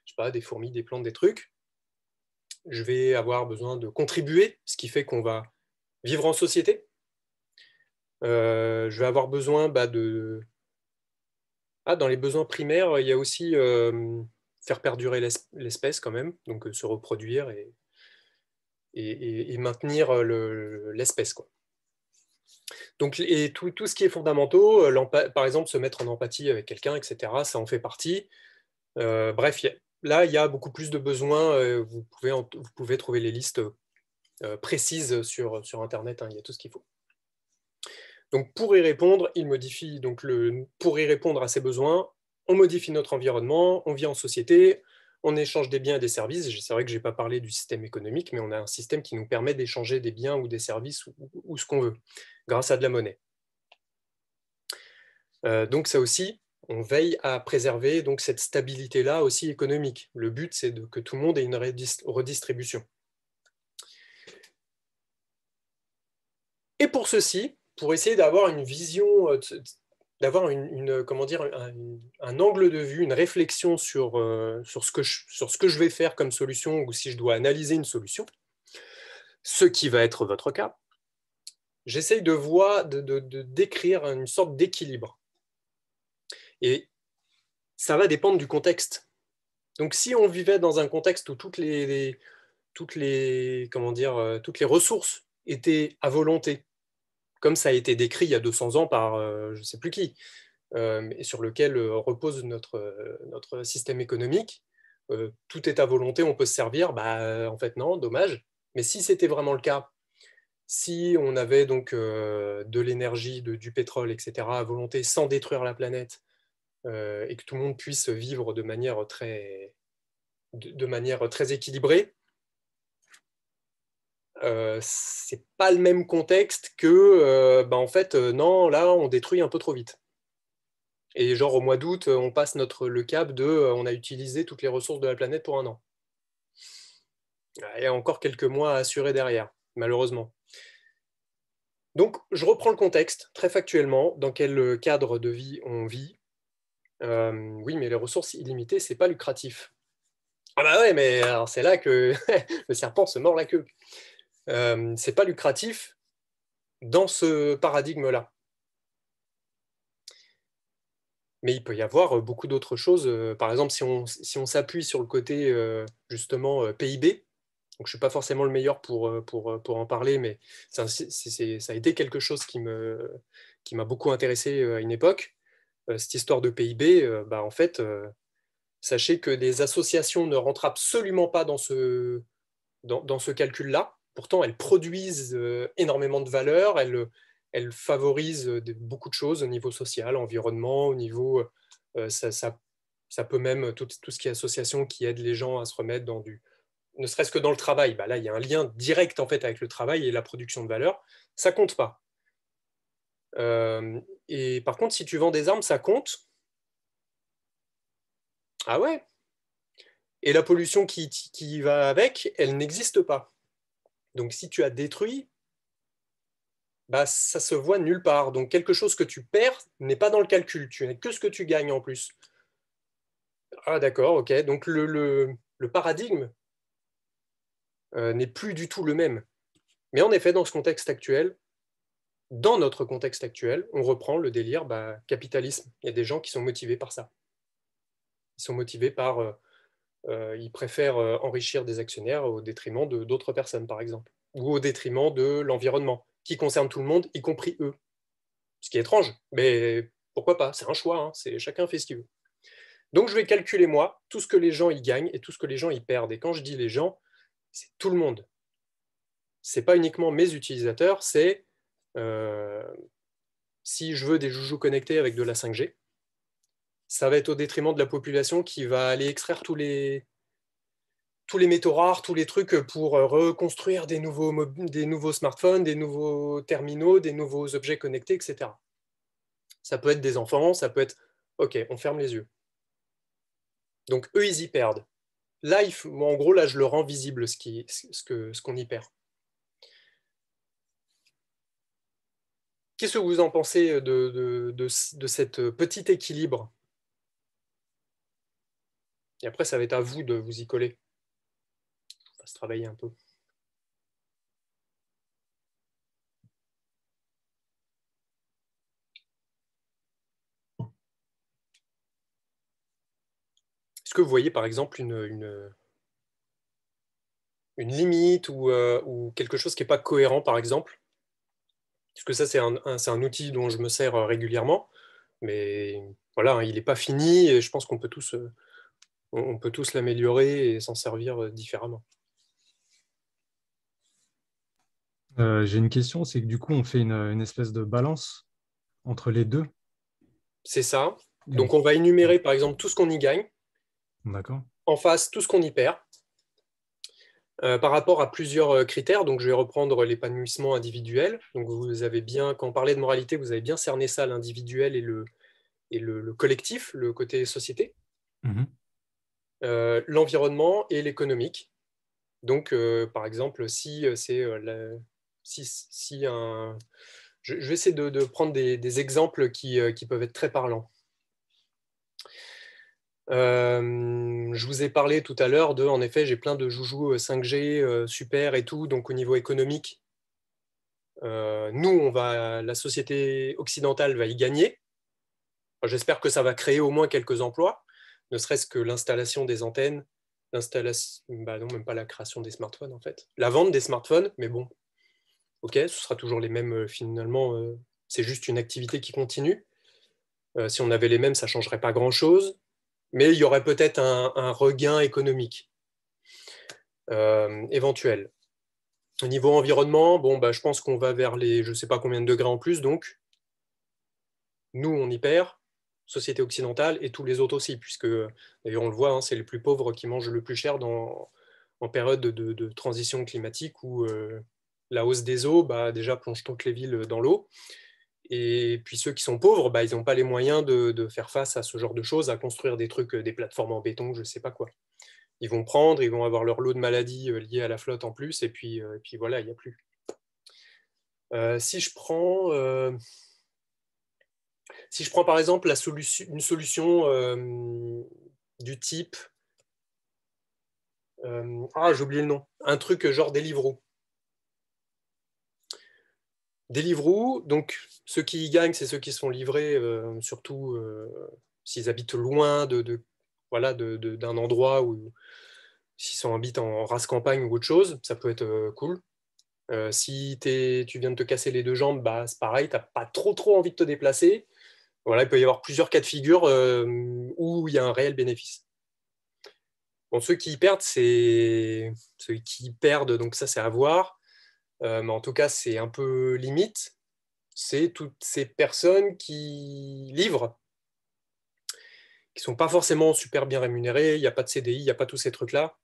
sais pas, des fourmis, des plantes, des trucs. Je vais avoir besoin de contribuer, ce qui fait qu'on va vivre en société. Je vais avoir besoin de... Ah, dans les besoins primaires, il y a aussi faire perdurer l'espèce quand même, donc se reproduire et maintenir l'espèce, quoi. Donc, et tout ce qui est fondamentaux, par exemple, se mettre en empathie avec quelqu'un, etc., ça en fait partie. Bref, là, il y a beaucoup plus de besoins. Vous pouvez trouver les listes précises sur Internet, hein, il y a tout ce qu'il faut. Donc, pour y répondre, pour y répondre à ces besoins, on modifie notre environnement, on vit en société, on échange des biens et des services. C'est vrai que je n'ai pas parlé du système économique, mais on a un système qui nous permet d'échanger des biens ou des services ou ce qu'on veut, grâce à de la monnaie. Donc ça aussi, on veille à préserver donc, cette stabilité-là aussi économique. Le but, c'est que tout le monde ait une redistribution. Et pour ceci, pour essayer d'avoir une vision, d'avoir comment dire, un angle de vue, une réflexion sur ce que je vais faire comme solution, ou si je dois analyser une solution, ce qui va être votre cas, j'essaye de décrire une sorte d'équilibre. Et ça va dépendre du contexte. Donc, si on vivait dans un contexte où toutes les ressources étaient à volonté, comme ça a été décrit il y a 200 ans par je ne sais plus qui, et sur lequel repose notre système économique, tout est à volonté, on peut se servir, en fait non, dommage. Mais si c'était vraiment le cas, si on avait donc de l'énergie, du pétrole, etc., à volonté, sans détruire la planète, et que tout le monde puisse vivre de manière très équilibrée, c'est pas le même contexte que en fait non, là on détruit un peu trop vite. Et genre au mois d'août, on passe le cap de on a utilisé toutes les ressources de la planète pour un an. Il y a encore quelques mois à assurer derrière, malheureusement. Donc, je reprends le contexte, très factuellement, dans quel cadre de vie on vit. Oui, mais les ressources illimitées, c'est pas lucratif. Ah bah ouais, mais alors c'est là que le serpent se mord la queue. C'est pas lucratif dans ce paradigme-là. Mais il peut y avoir beaucoup d'autres choses. Par exemple, si on s'appuie sur le côté justement PIB, donc je ne suis pas forcément le meilleur pour en parler, mais ça a été quelque chose qui m'a beaucoup intéressé à une époque. Cette histoire de PIB, bah, en fait, sachez que des associations ne rentrent absolument pas dans ce calcul-là. Pourtant, elles produisent énormément de valeur, elles favorisent beaucoup de choses au niveau social, environnement, au niveau... ça peut même, tout ce qui est association qui aide les gens à se remettre dans ne serait-ce que dans le travail, bah là, il y a un lien direct en fait, avec le travail et la production de valeur. Ça compte pas. Et par contre, si tu vends des armes, ça compte. Ah ouais. Et la pollution qui va avec, elle n'existe pas. Donc si tu as détruit, bah, ça se voit nulle part. Donc quelque chose que tu perds n'est pas dans le calcul. Tu n'as que ce que tu gagnes en plus. Ah d'accord, ok. Donc le paradigme n'est plus du tout le même. Mais en effet, dans ce contexte actuel, dans notre contexte actuel, on reprend le délire capitalisme. Il y a des gens qui sont motivés par ça. Ils sont motivés par... ils préfèrent enrichir des actionnaires au détriment d'autres personnes, par exemple. Ou au détriment de l'environnement, qui concerne tout le monde, y compris eux. Ce qui est étrange, mais pourquoi pas? C'est un choix, hein, chacun fait ce qu'il veut. Donc je vais calculer, moi, tout ce que les gens y gagnent et tout ce que les gens y perdent. Et quand je dis les gens, c'est tout le monde. Ce n'est pas uniquement mes utilisateurs, c'est... si je veux des joujoux connectés avec de la 5G, ça va être au détriment de la population qui va aller extraire tous les métaux rares, tous les trucs pour reconstruire des nouveaux smartphones, des nouveaux terminaux, des nouveaux objets connectés, etc. Ça peut être des enfants, ça peut être... Ok, on ferme les yeux. Donc eux, ils y perdent. Là, en gros, là, je le rends visible, ce qu'on y perd. Qu'est-ce que vous en pensez de cet petit équilibre? Et après, ça va être à vous de vous y coller. On va se travailler un peu. Est-ce que vous voyez, par exemple, une limite ou quelque chose qui n'est pas cohérent, par exemple? Parce que ça, c'est un outil dont je me sers régulièrement, mais voilà, hein, il n'est pas fini et je pense qu'on peut tous, on peut tous l'améliorer et s'en servir différemment. J'ai une question, c'est que du coup, on fait une espèce de balance entre les deux. C'est ça. Donc, on va énumérer, par exemple, tout ce qu'on y gagne. D'accord. En face, tout ce qu'on y perd. Par rapport à plusieurs critères, donc je vais reprendre l'épanouissement individuel. Donc vous avez bien, quand on parlait de moralité, vous avez bien cerné ça, l'individuel et le collectif, le côté société. L'environnement et l'économique. Donc par exemple, si c'est je vais essayer de prendre des exemples qui peuvent être très parlants. Je vous ai parlé tout à l'heure en effet, j'ai plein de joujoux 5G, super et tout, donc au niveau économique, nous, la société occidentale va y gagner. Enfin, j'espère que ça va créer au moins quelques emplois, ne serait-ce que l'installation des antennes, non, même pas la création des smartphones en fait, la vente des smartphones, mais bon, ok, ce sera toujours les mêmes finalement, c'est juste une activité qui continue. Si on avait les mêmes, ça ne changerait pas grand-chose. Mais il y aurait peut-être un regain économique éventuel. Au niveau environnement, je pense qu'on va vers les je ne sais pas combien de degrés en plus, donc nous, on y perd, société occidentale, et tous les autres aussi, puisque, d'ailleurs, on le voit, hein, c'est les plus pauvres qui mangent le plus cher en période de transition climatique où la hausse des eaux déjà plonge toutes les villes dans l'eau. Et puis ceux qui sont pauvres, bah, ils n'ont pas les moyens de faire face à ce genre de choses, à construire des trucs, des plateformes en béton, je ne sais pas quoi. Ils vont prendre, ils vont avoir leur lot de maladies liées à la flotte en plus, et puis voilà, il n'y a plus. Si je prends par exemple une solution du type, j'ai oublié le nom, un truc genre Deliveroo. Deliveroo, donc ceux qui y gagnent, c'est ceux qui se font livrer, surtout s'ils habitent loin d'un endroit, ou s'ils habitent en race campagne ou autre chose, ça peut être cool. Si tu viens de te casser les 2 jambes, bah, c'est pareil, tu n'as pas trop envie de te déplacer. Voilà, il peut y avoir plusieurs cas de figure où il y a un réel bénéfice. Bon, ceux qui perdent, donc ça c'est à voir. Mais en tout cas, c'est un peu limite. C'est toutes ces personnes qui livrent, qui ne sont pas forcément super bien rémunérées. Il n'y a pas de CDI, il n'y a pas tous ces trucs-là.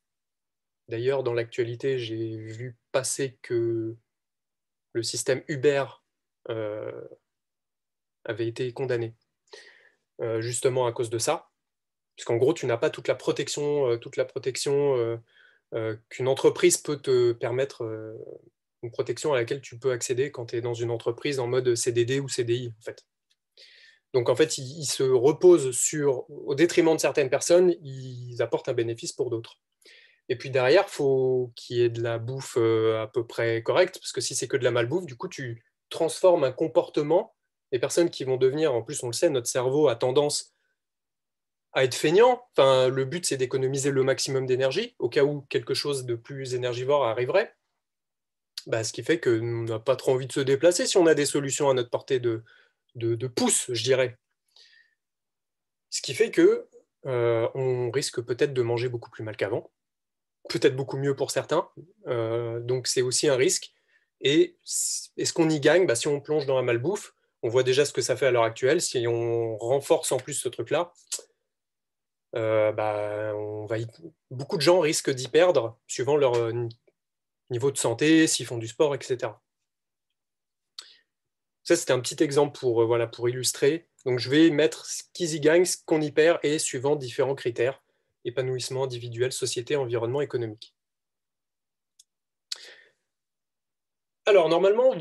D'ailleurs, dans l'actualité, j'ai vu passer que le système Uber avait été condamné, justement à cause de ça. Parce qu'en gros, tu n'as pas toute la protection qu'une entreprise peut te permettre, une protection à laquelle tu peux accéder quand tu es dans une entreprise en mode CDD ou CDI, en fait. Donc, en fait, ils se reposent au détriment de certaines personnes, ils apportent un bénéfice pour d'autres. Et puis derrière, il faut qu'il y ait de la bouffe à peu près correcte, parce que si c'est que de la malbouffe, du coup, tu transformes un comportement. Les personnes qui vont devenir, en plus, on le sait, notre cerveau a tendance à être feignant. Enfin, le but, c'est d'économiser le maximum d'énergie, au cas où quelque chose de plus énergivore arriverait. Bah, ce qui fait qu'on n'a pas trop envie de se déplacer si on a des solutions à notre portée de pouce, je dirais. Ce qui fait que on risque peut-être de manger beaucoup plus mal qu'avant, peut-être beaucoup mieux pour certains, donc c'est aussi un risque. Et est-ce qu'on y gagne? Si on plonge dans la malbouffe, on voit déjà ce que ça fait à l'heure actuelle. Si on renforce en plus ce truc-là, beaucoup de gens risquent d'y perdre suivant leur niveau de santé, s'ils font du sport, etc. Ça, c'était un petit exemple pour illustrer. Donc, je vais mettre ce qu'ils y gagnent, ce qu'on y perd, et suivant différents critères: épanouissement individuel, société, environnement, économique. Alors, normalement,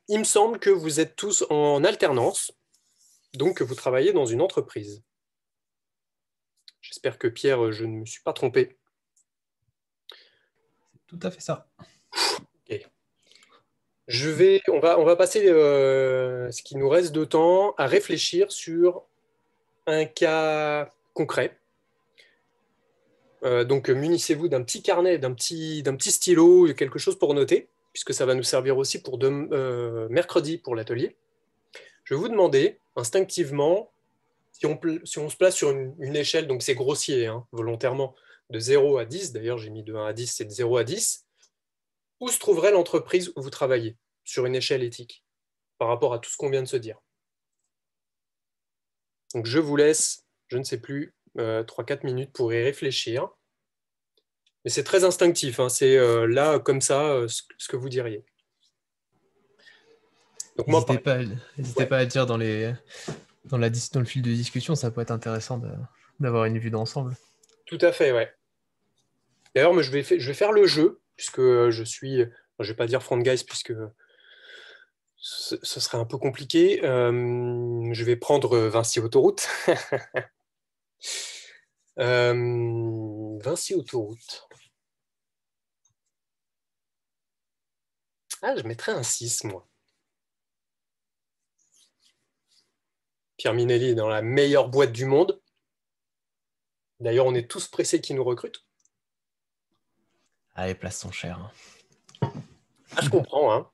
il me semble que vous êtes tous en alternance, donc que vous travaillez dans une entreprise. J'espère que Pierre, je ne me suis pas trompé. C'est tout à fait ça. Okay. On va passer ce qui nous reste de temps à réfléchir sur un cas concret. Donc, munissez-vous d'un petit carnet, d'un petit stylo, quelque chose pour noter, puisque ça va nous servir aussi pour mercredi pour l'atelier. Je vais vous demander instinctivement, si on se place sur une échelle, donc c'est grossier, volontairement, de 0 à 10, d'ailleurs j'ai mis de 1 à 10, c'est de 0 à 10, où se trouverait l'entreprise où vous travaillez sur une échelle éthique par rapport à tout ce qu'on vient de se dire. Donc je vous laisse, je ne sais plus, 3-4 minutes pour y réfléchir. Mais c'est très instinctif, c'est là, comme ça, ce que vous diriez. N'hésitez pas à dire dans le fil de discussion, ça peut être intéressant d'avoir une vue d'ensemble. Tout à fait, ouais. D'ailleurs, je vais faire le jeu, puisque je ne vais pas dire front guys, puisque ce serait un peu compliqué. Je vais prendre Vinci Autoroute. Vinci Autoroute. Je mettrais un 6, moi. Pierre Minelli est dans la meilleure boîte du monde. D'ailleurs, on est tous pressés qu'ils nous recrutent. Les places sont chères. Je comprends.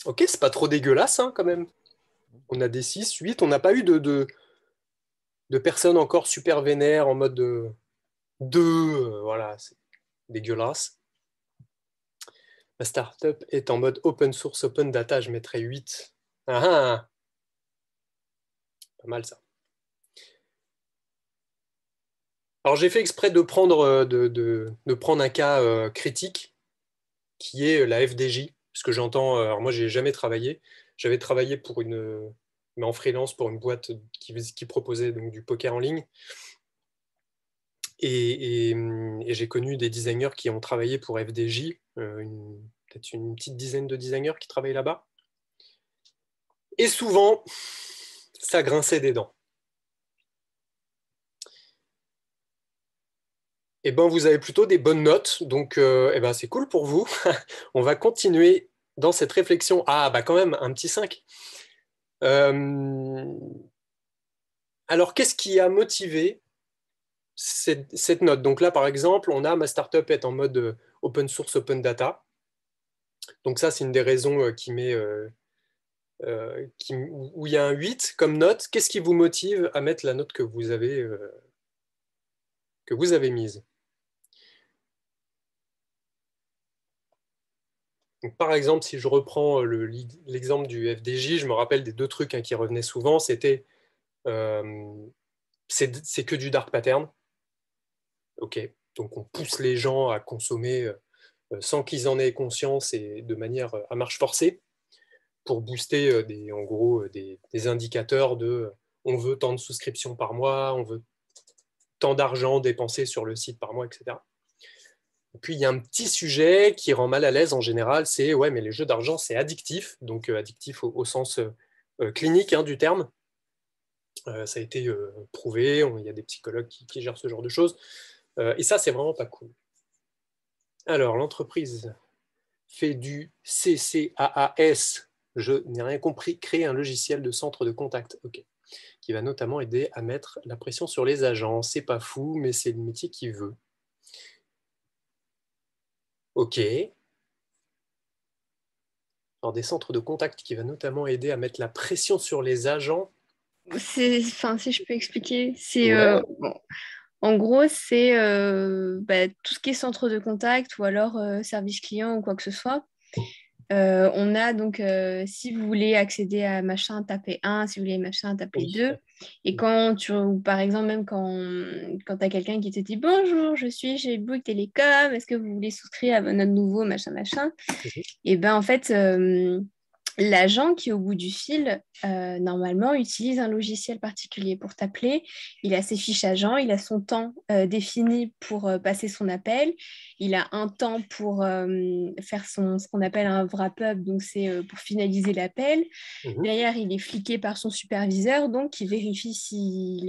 Ok, c'est pas trop dégueulasse, quand même. On a des 6, 8. On n'a pas eu de personnes encore super vénères en mode 2. Voilà, c'est dégueulasse. La startup est en mode open source, open data. Je mettrais 8. Pas mal, ça. Alors, j'ai fait exprès de prendre un cas critique, qui est la FDJ, parce que j'entends, alors moi, j'ai jamais travaillé, J'avais travaillé mais en freelance pour une boîte qui proposait donc, du poker en ligne. Et j'ai connu des designers qui ont travaillé pour FDJ, peut-être une petite dizaine de designers qui travaillent là-bas. Et souvent, ça grinçait des dents. Eh ben, vous avez plutôt des bonnes notes, donc eh ben, c'est cool pour vous. On va continuer dans cette réflexion. Ah, bah quand même, un petit 5. Alors, qu'est-ce qui a motivé cette note? Donc là, par exemple, on a ma startup est en mode open source, open data. Donc ça, c'est une des raisons où il y a un 8 comme note. Qu'est-ce qui vous motive à mettre la note que vous avez mise? Donc, par exemple, si je reprends l'exemple du FDJ, je me rappelle des 2 trucs qui revenaient souvent. C'était c'est que du dark pattern. Ok, donc on pousse les gens à consommer sans qu'ils en aient conscience et de manière à marche forcée pour booster en gros des indicateurs de on veut tant de souscriptions par mois, on veut tant d'argent dépensé sur le site par mois, etc. Et puis il y a un petit sujet qui rend mal à l'aise en général, c'est ouais, mais les jeux d'argent c'est addictif, donc addictif au sens clinique du terme. Ça a été prouvé, il y a des psychologues qui gèrent ce genre de choses. Et ça, c'est vraiment pas cool. Alors, l'entreprise fait du CCAAS, je n'ai rien compris, créer un logiciel de centre de contact, ok, qui va notamment aider à mettre la pression sur les agents. C'est pas fou, mais c'est le métier qui veut. Ok. Alors, des centres de contact qui va notamment aider à mettre la pression sur les agents. Enfin, si je peux expliquer, c'est Ouais. bon, en gros, c'est tout ce qui est centre de contact ou alors service client ou quoi que ce soit. On a donc, si vous voulez accéder à machin, tapez 1, si vous voulez machin, tapez Oui. 2. Et quand ou par exemple, même quand tu as quelqu'un qui te dit bonjour, je suis chez Bouygues Télécom, est-ce que vous voulez souscrire à notre nouveau machin, machin? Et ben en fait, l'agent qui est au bout du fil, normalement, utilise un logiciel particulier pour t'appeler. Il a ses fiches agents, il a son temps défini pour passer son appel. Il a un temps pour faire ce qu'on appelle un wrap-up, donc c'est pour finaliser l'appel. Derrière, il est fliqué par son superviseur, donc il vérifie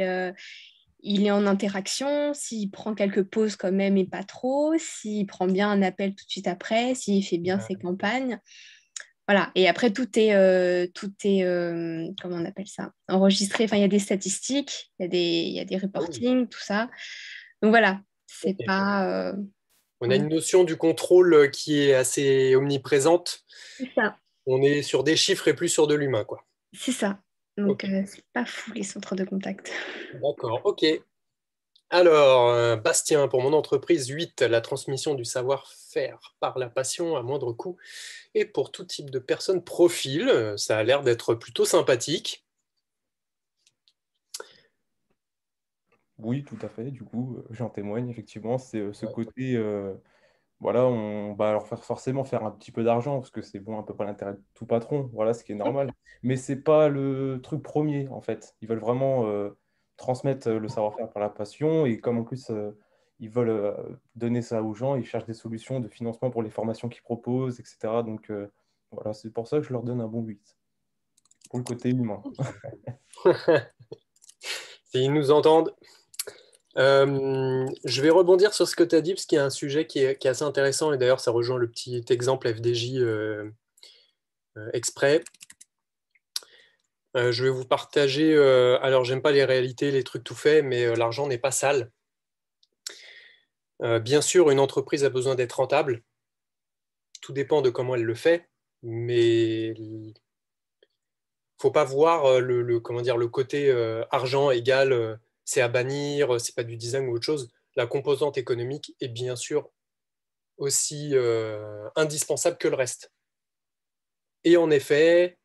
il est en interaction, s'il prend quelques pauses quand même et pas trop, s'il prend bien un appel tout de suite après, s'il fait bien ses campagnes. Voilà, et après comment on appelle ça? Enregistré, enfin il y a des statistiques, il y a des reportings, tout ça. Donc voilà, c'est Ok. pas... On a une notion du contrôle qui est assez omniprésente. C'est ça, On est sur des chiffres et plus sur de l'humain, quoi. c'est ça. Donc Ok. c'est pas fou les centres de contact. D'accord, ok. Alors, Bastien, pour mon entreprise, 8, la transmission du savoir-faire par la passion à moindre coût. Et pour tout type de personnes, profil, ça a l'air d'être plutôt sympathique. Oui, tout à fait. Du coup, j'en témoigne effectivement. C'est ce Ouais. côté, voilà, on va leur faire forcément faire un petit peu d'argent parce que c'est bon, un peu pas l'intérêt de tout patron. Voilà, ce qui est normal. Mais c'est pas le truc premier en fait. Ils veulent vraiment transmettre le savoir-faire par la passion et comme en plus ils veulent donner ça aux gens, ils cherchent des solutions de financement pour les formations qu'ils proposent, etc. Donc voilà, c'est pour ça que je leur donne un bon 8 pour le côté humain. S'ils nous entendent. Je vais rebondir sur ce que tu as dit, parce qu'il y a un sujet qui est assez intéressant, et d'ailleurs ça rejoint le petit exemple FDJ exprès. Je vais vous partager, alors j'aime pas les réalités, les trucs tout faits, mais l'argent n'est pas sale. Bien sûr, une entreprise a besoin d'être rentable, tout dépend de comment elle le fait, mais il faut pas voir comment dire, le côté argent égal, c'est à bannir, c'est pas du design ou autre chose. La composante économique est bien sûr aussi indispensable que le reste. Et en effet,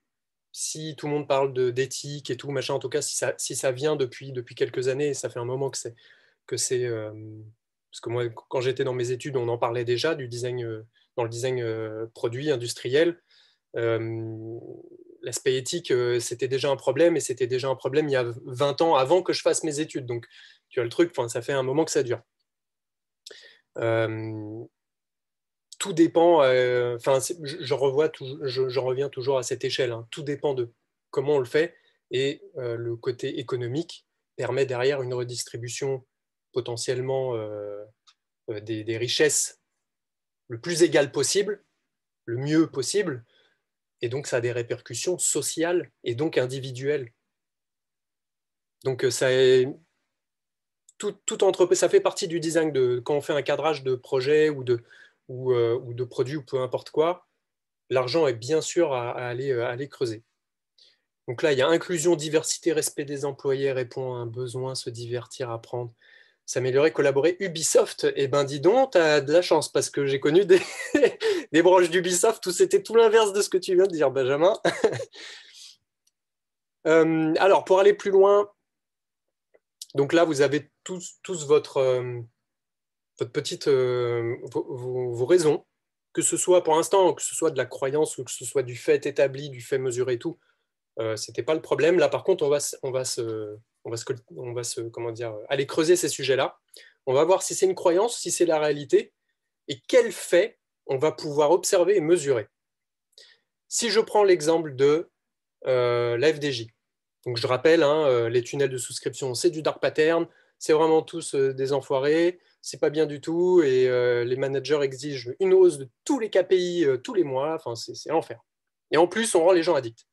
si tout le monde parle d'éthique et tout, machin, en tout cas, si ça vient depuis quelques années, et ça fait un moment que c'est parce que moi, quand j'étais dans mes études, on en parlait déjà du design, dans le design produit industriel. Euh, l'aspect éthique, c'était déjà un problème, et c'était déjà un problème il y a 20 ans avant que je fasse mes études. Donc, tu vois le truc, ça fait un moment que ça dure. Tout dépend, je reviens toujours à cette échelle, hein. Tout dépend de comment on le fait, et le côté économique permet derrière une redistribution potentiellement des richesses le plus égale possible, le mieux possible, et donc ça a des répercussions sociales et donc individuelles. Donc toute entreprise, ça fait partie du design quand on fait un cadrage de projet ou de produit ou peu importe quoi, l'argent est bien sûr à aller creuser. Donc là, il y a inclusion, diversité, respect des employés, répond à un besoin, se divertir, apprendre, s'améliorer, collaborer. Ubisoft, eh ben dis donc, tu as de la chance, parce que j'ai connu des branches d'Ubisoft où c'était tout l'inverse de ce que tu viens de dire, Benjamin. Alors, pour aller plus loin, donc là, vous avez tous votre petite, vos raisons, que ce soit pour l'instant, que ce soit de la croyance ou que ce soit du fait établi, du fait mesuré et tout, c'était pas le problème. Là, par contre, on va aller creuser ces sujets-là. On va voir si c'est une croyance, si c'est la réalité, et quels faits on va pouvoir observer et mesurer. Si je prends l'exemple de la FDJ, donc je rappelle, hein, les tunnels de souscription, c'est du dark pattern, c'est vraiment tous des enfoirés, c'est pas bien du tout, et les managers exigent une hausse de tous les KPI tous les mois, enfin, c'est l'enfer. Et en plus, on rend les gens addicts.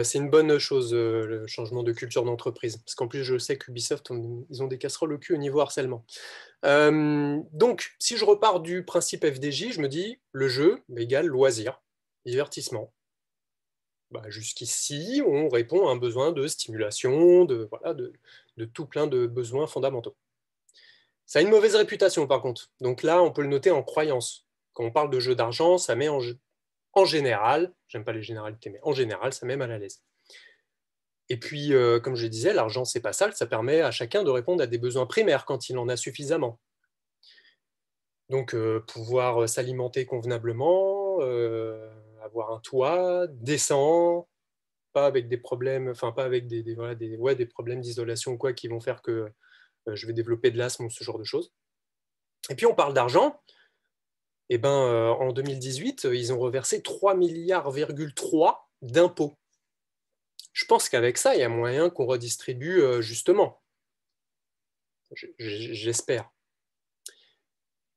C'est une bonne chose, le changement de culture d'entreprise. Parce qu'en plus, je sais qu'Ubisoft, ils ont des casseroles au cul au niveau harcèlement. Donc, si je repars du principe FDJ, je me dis, le jeu égale loisir, divertissement. Jusqu'ici, on répond à un besoin de stimulation, de tout plein de besoins fondamentaux. Ça a une mauvaise réputation, par contre. Donc là, on peut le noter en croyance. Quand on parle de jeu d'argent, ça met en général, j'aime pas les généralités, mais en général, ça met mal à l'aise. Et puis, comme je le disais, l'argent, c'est pas sale, ça permet à chacun de répondre à des besoins primaires quand il en a suffisamment. Donc, pouvoir s'alimenter convenablement, avoir un toit décent, pas avec des problèmes, enfin, pas avec des problèmes d'isolation ou quoi qui vont faire que je vais développer de l'asthme ou ce genre de choses. Et puis, on parle d'argent. Eh ben, en 2018, ils ont reversé 3,3 milliards d'impôts. Je pense qu'avec ça, il y a moyen qu'on redistribue justement. J'espère.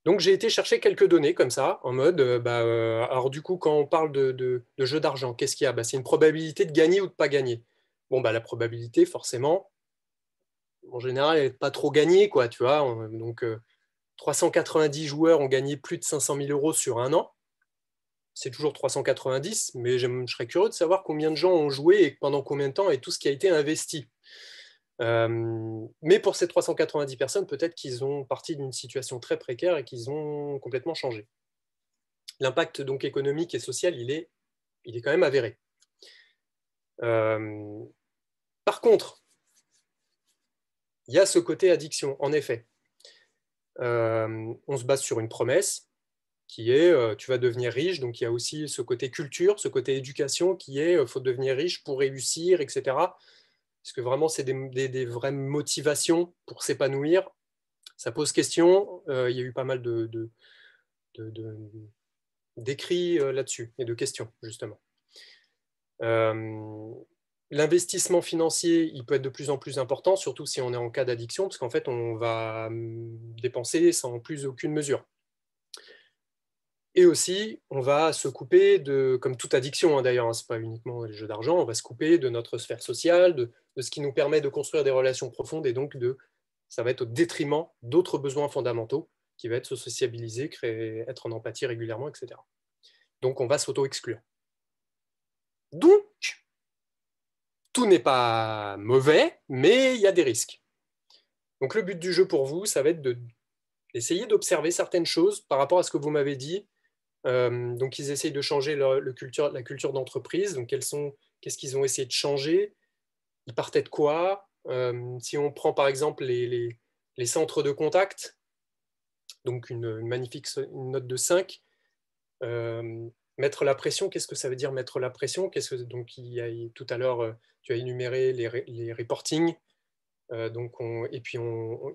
Donc, j'ai été chercher quelques données comme ça, en mode, alors du coup, quand on parle de jeu d'argent, qu'est-ce qu'il y a? C'est une probabilité de gagner ou de ne pas gagner. Bon, la probabilité, forcément, en général, elle n'est pas trop gagnée, quoi, tu vois. Donc, 390 joueurs ont gagné plus de 500 000 € sur un an. C'est toujours 390, mais je serais curieux de savoir combien de gens ont joué et pendant combien de temps et tout ce qui a été investi. Mais pour ces 390 personnes, peut-être qu'ils ont parti d'une situation très précaire et qu'ils ont complètement changé. L'impact donc économique et social, il est quand même avéré. Par contre, il y a ce côté addiction, en effet. On se base sur une promesse qui est tu vas devenir riche, donc il y a aussi ce côté culture, ce côté éducation qui est faut devenir riche pour réussir, etc. Parce que vraiment, c'est des vraies motivations pour s'épanouir. Ça pose question. Il y a eu pas mal d'écrits là-dessus et de questions, justement. L'investissement financier, il peut être de plus en plus important, surtout si on est en cas d'addiction, parce qu'en fait, on va dépenser sans plus aucune mesure. Et aussi, on va se couper comme toute addiction d'ailleurs, ce n'est pas uniquement les jeux d'argent, on va se couper de notre sphère sociale, de ce qui nous permet de construire des relations profondes, et donc ça va être au détriment d'autres besoins fondamentaux, qui va être se sociabiliser, être en empathie régulièrement, etc. Donc on va s'auto-exclure. Donc, tout n'est pas mauvais, mais il y a des risques. Donc le but du jeu pour vous, ça va être d'essayer d'observer certaines choses par rapport à ce que vous m'avez dit. Donc ils essayent de changer la culture d'entreprise. Donc qu'est-ce qu'ils ont essayé de changer? Ils partaient de quoi? Si on prend par exemple les centres de contact, donc une magnifique note de 5, Mettre la pression, qu'est-ce que ça veut dire mettre la pression? Donc, tout à l'heure, tu as énuméré les reportings. Et puis,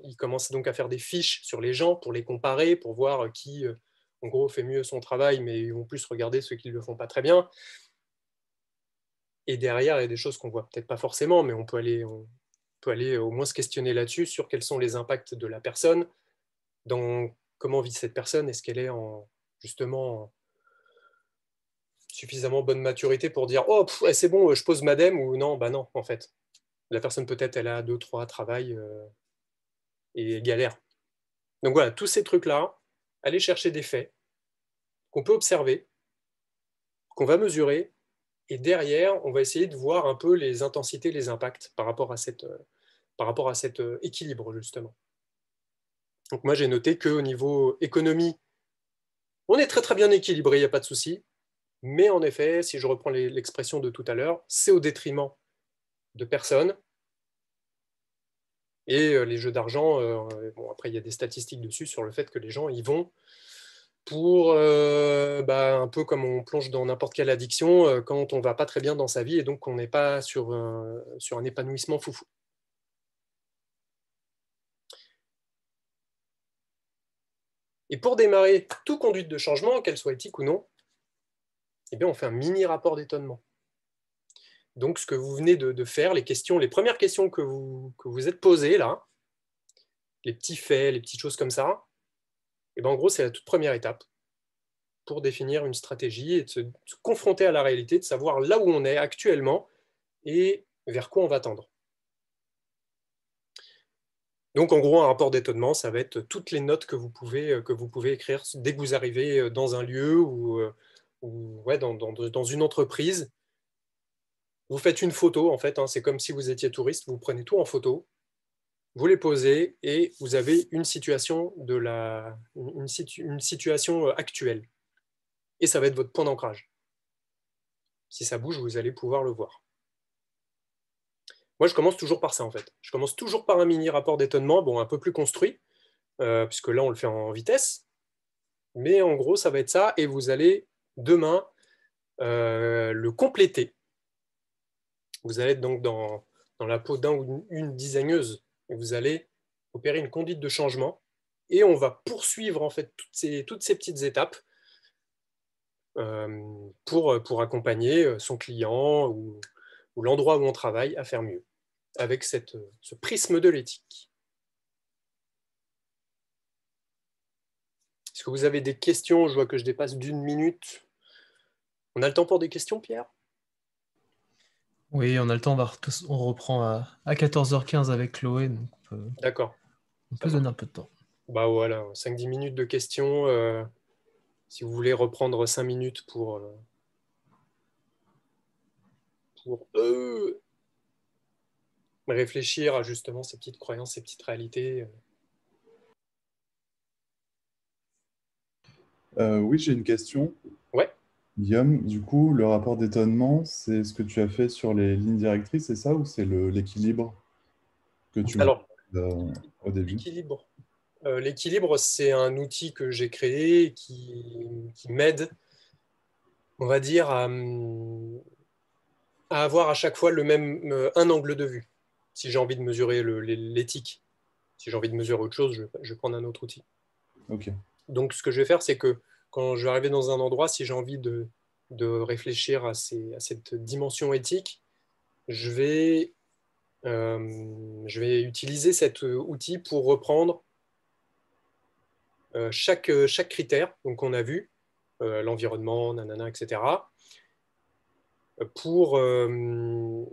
il commence donc à faire des fiches sur les gens pour les comparer, pour voir qui, en gros, fait mieux son travail, mais ils vont plus regarder ceux qui ne le font pas très bien. Et derrière, il y a des choses qu'on ne voit peut-être pas forcément, mais on peut aller au moins se questionner là-dessus, sur quels sont les impacts de la personne, dans comment vit cette personne, est-ce qu'elle est justement suffisamment bonne maturité pour dire « Oh, c'est bon, je pose madame » ou « Non, bah non, en fait. » La personne, peut-être, elle a 2, 3 travails et galère. Donc voilà, tous ces trucs-là, aller chercher des faits qu'on peut observer, qu'on va mesurer, et derrière, on va essayer de voir un peu les intensités, les impacts par rapport à cet équilibre, justement. Donc moi, j'ai noté qu'au niveau économie, on est très très bien équilibré, il n'y a pas de souci. Mais en effet, si je reprends l'expression de tout à l'heure, c'est au détriment de personnes. Et les jeux d'argent, après, il y a des statistiques dessus sur le fait que les gens y vont pour, un peu comme on plonge dans n'importe quelle addiction, quand on ne va pas très bien dans sa vie et donc on n'est pas sur un épanouissement foufou. Et pour démarrer toute conduite de changement, qu'elle soit éthique ou non, eh bien, on fait un mini rapport d'étonnement. Donc, ce que vous venez de faire, les premières questions que vous êtes posées, là, les petits faits, les petites choses comme ça, eh bien, en gros, c'est la toute première étape pour définir une stratégie et de se confronter à la réalité, de savoir là où on est actuellement et vers quoi on va tendre. Donc, en gros, un rapport d'étonnement, ça va être toutes les notes que vous pouvez écrire dès que vous arrivez dans un lieu ou dans une entreprise. Vous faites une photo, en fait, hein, c'est comme si vous étiez touriste, vous prenez tout en photo, vous les posez et vous avez une situation, une situation actuelle. Et ça va être votre point d'ancrage. Si ça bouge, vous allez pouvoir le voir. Moi, je commence toujours par ça, en fait. Je commence toujours par un mini rapport d'étonnement, bon, un peu plus construit, puisque là, on le fait en vitesse. Mais en gros, ça va être ça, et vous allez, demain, le compléter. Vous allez être donc dans la peau d'un ou une designeuse, et vous allez opérer une conduite de changement, et on va poursuivre, en fait, toutes ces petites étapes pour accompagner son client ou l'endroit où on travaille à faire mieux, avec ce prisme de l'éthique. Est-ce que vous avez des questions? Je vois que je dépasse d'1 minute. On a le temps pour des questions, Pierre? Oui, on a le temps, on reprend à 14h15 avec Chloé, donc D'accord. On peut se donner un peu de temps. Bah voilà, 5-10 minutes de questions. Si vous voulez reprendre 5 minutes pour réfléchir à justement ces petites croyances, ces petites réalités. Oui, j'ai une question. Ouais. Guillaume, du coup, le rapport d'étonnement, c'est ce que tu as fait sur les lignes directrices, c'est ça, ou c'est l'équilibre que tu Alors, au début? l'équilibre, c'est un outil que j'ai créé qui m'aide, on va dire, à avoir à chaque fois un angle de vue. Si j'ai envie de mesurer l'éthique, si j'ai envie de mesurer autre chose, je vais prendre un autre outil. Ok. Donc, ce que je vais faire, c'est que quand je vais arriver dans un endroit, si j'ai envie de réfléchir à cette dimension éthique, je vais utiliser cet outil pour reprendre chaque critère qu'on a vu, l'environnement, nanana, etc., pour me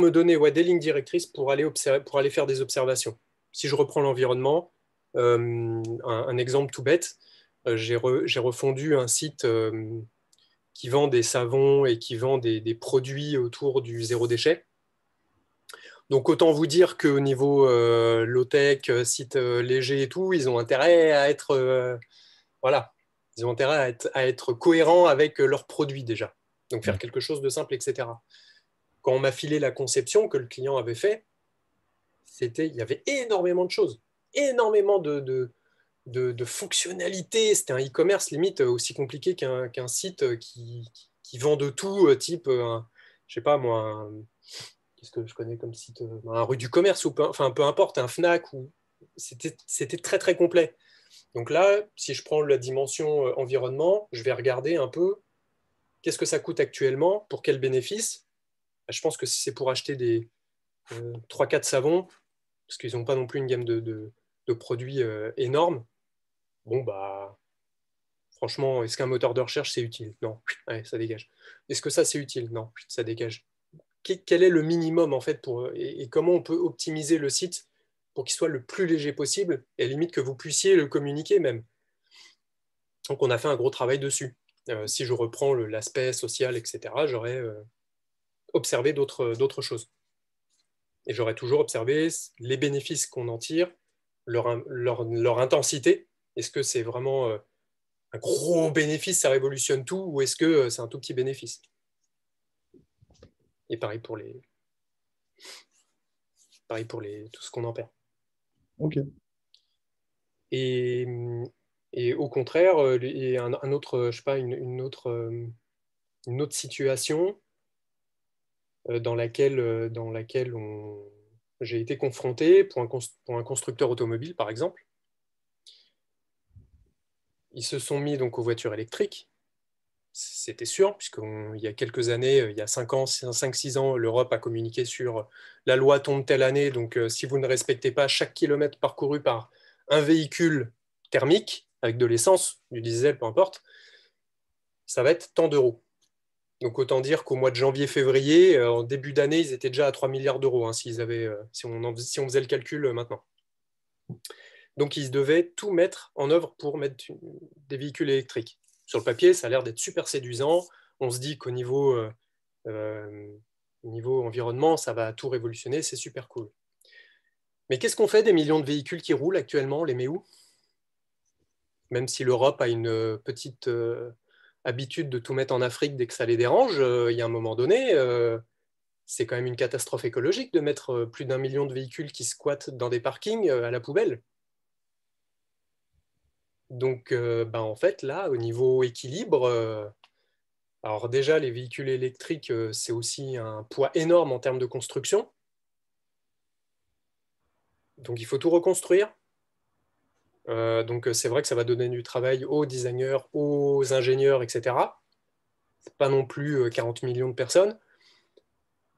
donner des lignes directrices pour aller faire des observations. Si je reprends l'environnement, un exemple tout bête, j'ai refondu un site qui vend des savons et qui vend des produits autour du zéro déchet. Donc autant vous dire qu'au niveau low-tech, site léger et tout, ils ont intérêt à être ils ont intérêt à être cohérents avec leurs produits déjà. Donc faire quelque chose de simple, etc. Quand on m'a filé la conception que le client avait fait, il y avait énormément de choses, énormément de de fonctionnalités. C'était un e-commerce limite aussi compliqué qu'un site qui vend de tout, type, je sais pas moi, qu'est-ce que je connais comme site, un rue du commerce, enfin peu importe, un Fnac, c'était très très complet. Donc là, si je prends la dimension environnement, je vais regarder un peu qu'est-ce que ça coûte actuellement, pour quel bénéfice. Je pense que si c'est pour acheter des 3-4 savons, parce qu'ils n'ont pas non plus une gamme de produits énorme, bon, bah, franchement, est-ce qu'un moteur de recherche, c'est utile? Non, allez, ça dégage. Est-ce que ça, c'est utile? Non, ça dégage. Quel est le minimum, en fait, et comment on peut optimiser le site pour qu'il soit le plus léger possible, et à la limite que vous puissiez le communiquer même. Donc, on a fait un gros travail dessus. Si je reprends l'aspect social, etc., j'aurais observé d'autres choses. Et j'aurais toujours observé les bénéfices qu'on en tire, leur intensité. Est-ce que c'est vraiment un gros bénéfice, ça révolutionne tout, ou est-ce que c'est un tout petit bénéfice? Et pareil pour tout ce qu'on en perd. Ok. Et au contraire, et un autre, je sais pas, une autre situation dans laquelle j'ai été confronté pour un constructeur automobile, par exemple. Ils se sont mis donc aux voitures électriques. C'était sûr, puisqu'il y a quelques années, il y a 5-6 ans, l'Europe a communiqué sur la loi tombe telle année, donc si vous ne respectez pas chaque kilomètre parcouru par un véhicule thermique, avec de l'essence, du diesel, peu importe, ça va être tant d'euros. Donc autant dire qu'au mois de janvier-février, en début d'année, ils étaient déjà à 3 milliards d'euros, hein, si on faisait le calcul maintenant. Donc ils devaient tout mettre en œuvre pour mettre des véhicules électriques. Sur le papier, ça a l'air d'être super séduisant. On se dit qu'au niveau environnement, ça va tout révolutionner, c'est super cool. Mais qu'est-ce qu'on fait des millions de véhicules qui roulent actuellement? On les met où? Même si l'Europe a une petite habitude de tout mettre en Afrique dès que ça les dérange, il y a un moment donné, c'est quand même une catastrophe écologique de mettre plus d'1 million de véhicules qui squattent dans des parkings à la poubelle. Donc, en fait, là, au niveau équilibre, alors déjà, les véhicules électriques, c'est aussi un poids énorme en termes de construction. Donc, il faut tout reconstruire. Donc, c'est vrai que ça va donner du travail aux designers, aux ingénieurs, etc. C'est pas non plus 40 millions de personnes.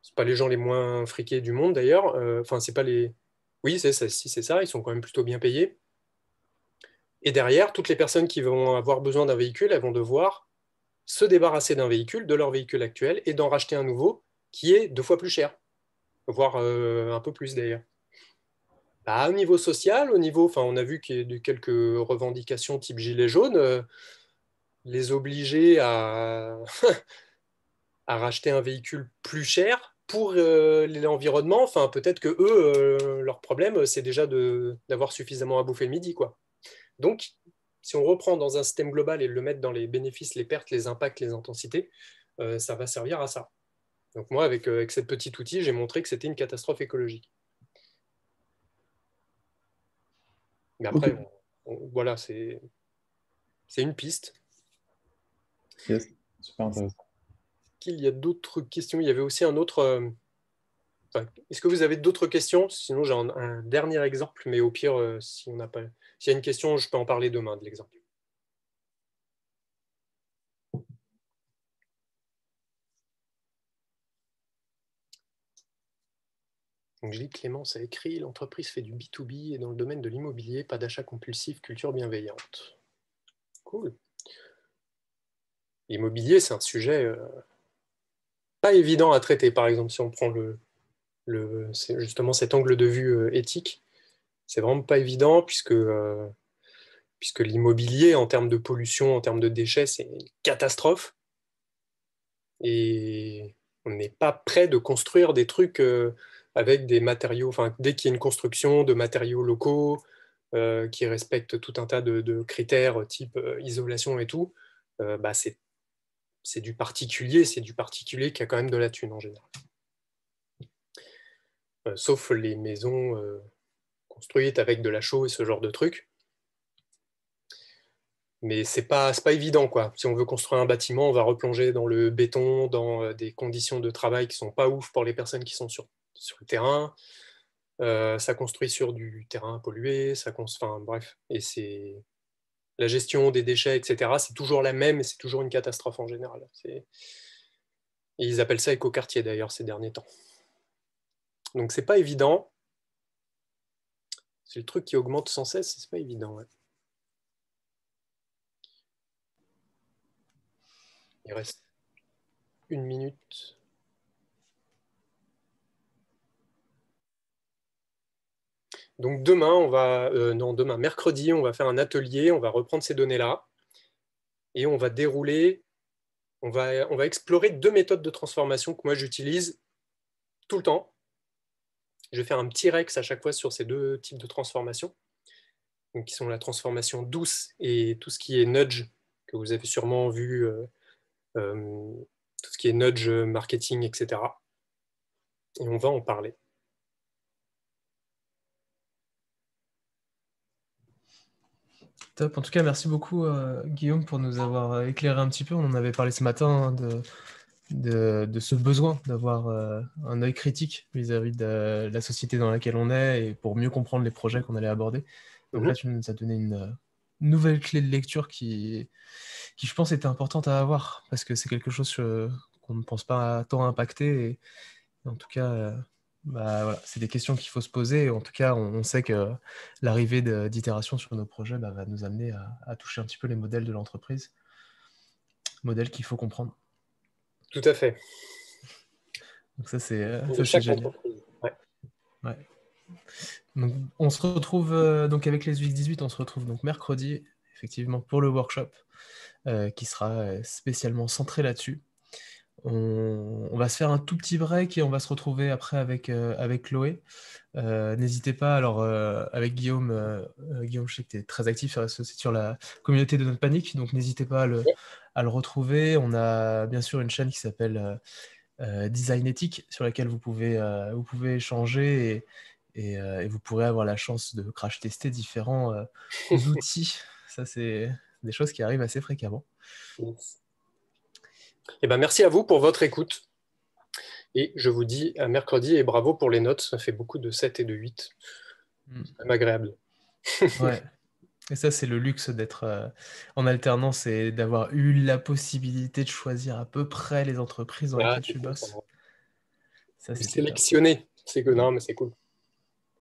C'est pas les gens les moins friqués du monde, d'ailleurs. Enfin, c'est pas les... Oui, c'est ça, si c'est ça, ils sont quand même plutôt bien payés. Et derrière, toutes les personnes qui vont avoir besoin d'un véhicule, elles vont devoir se débarrasser d'un véhicule, de leur véhicule actuel, et d'en racheter un nouveau qui est 2 fois plus cher, voire un peu plus d'ailleurs. Au niveau social, on a vu qu'il y a eu quelques revendications type gilet jaune, les obliger à, à racheter un véhicule plus cher pour l'environnement. Enfin, peut-être que eux, leur problème, c'est déjà d'avoir suffisamment à bouffer le midi, quoi. Donc, si on reprend dans un système global et le mettre dans les bénéfices, les pertes, les impacts, les intensités, ça va servir à ça. Donc moi, avec cet petit outil, j'ai montré que c'était une catastrophe écologique. Mais après, Ok. voilà, c'est une piste. Yes, super intéressant. Qu'il y a d'autres questions? Il y avait aussi un autre... est-ce que vous avez d'autres questions? Sinon, j'ai un dernier exemple, mais au pire, si on n'a pas... s'il y a une question, je peux en parler demain de l'exemple. Donc, je lis Clémence a écrit « L'entreprise fait du B2B et dans le domaine de l'immobilier, pas d'achat compulsif, culture bienveillante. » Cool. L'immobilier, c'est un sujet pas évident à traiter. Par exemple, si on prend justement cet angle de vue éthique, c'est vraiment pas évident puisque l'immobilier, en termes de pollution, en termes de déchets, c'est une catastrophe. Et on n'est pas prêt de construire des trucs avec des matériaux, enfin, dès qu'il y a une construction de matériaux locaux qui respectent tout un tas de critères type isolation et tout, c'est du particulier qui a quand même de la thune en général. Sauf les maisons construites avec de la chaux et ce genre de trucs. Mais c'est pas évident, quoi. Si on veut construire un bâtiment, on va replonger dans le béton, dans des conditions de travail qui sont pas ouf pour les personnes qui sont sur le terrain. Ça construit sur du terrain pollué, enfin bref. Et c'est la gestion des déchets, etc. C'est toujours la même et c'est toujours une catastrophe en général. Et ils appellent ça écoquartier d'ailleurs ces derniers temps. Donc c'est pas évident. C'est le truc qui augmente sans cesse, c'est pas évident. Ouais. Il reste 1 minute. Donc demain, mercredi, on va faire un atelier, on va reprendre ces données-là et on va dérouler, on va explorer 2 méthodes de transformation que moi j'utilise tout le temps. Je vais faire un petit rex à chaque fois sur ces 2 types de transformations, donc qui sont la transformation douce et tout ce qui est nudge, que vous avez sûrement vu, tout ce qui est nudge, marketing, etc. Et on va en parler. Top. En tout cas, merci beaucoup, Guillaume, pour nous avoir éclairé un petit peu. On en avait parlé ce matin de ce besoin d'avoir un œil critique vis-à-vis de la société dans laquelle on est et pour mieux comprendre les projets qu'on allait aborder. Donc là, tu nous as donné une nouvelle clé de lecture qui, je pense, était importante à avoir parce que c'est quelque chose qu'on ne pense pas tant impacter. Et en tout cas, voilà, c'est des questions qu'il faut se poser. Et en tout cas, on sait que l'arrivée d'itération sur nos projets va nous amener à toucher un petit peu les modèles de l'entreprise, modèles qu'il faut comprendre. Tout à fait. Donc ça, c'est génial. Ouais. Donc, on se retrouve donc avec les UX18, on se retrouve donc mercredi, effectivement, pour le workshop qui sera spécialement centré là-dessus. On va se faire un tout petit break et on va se retrouver après avec Chloé. N'hésitez pas, alors avec Guillaume, Guillaume, je sais que tu es très actif sur la communauté de Notre Panique, donc n'hésitez pas à le retrouver. On a bien sûr une chaîne qui s'appelle Design Éthique, sur laquelle vous pouvez échanger et vous pourrez avoir la chance de crash tester différents outils. Ça, c'est des choses qui arrivent assez fréquemment. Eh ben, merci à vous pour votre écoute. Et je vous dis à mercredi et bravo pour les notes. Ça fait beaucoup de 7 et de 8. C'est même agréable. Ouais. Et ça, c'est le luxe d'être en alternance et d'avoir eu la possibilité de choisir à peu près les entreprises dans lesquelles tu bosses. Ça, c'est sélectionné. Non, mais c'est cool.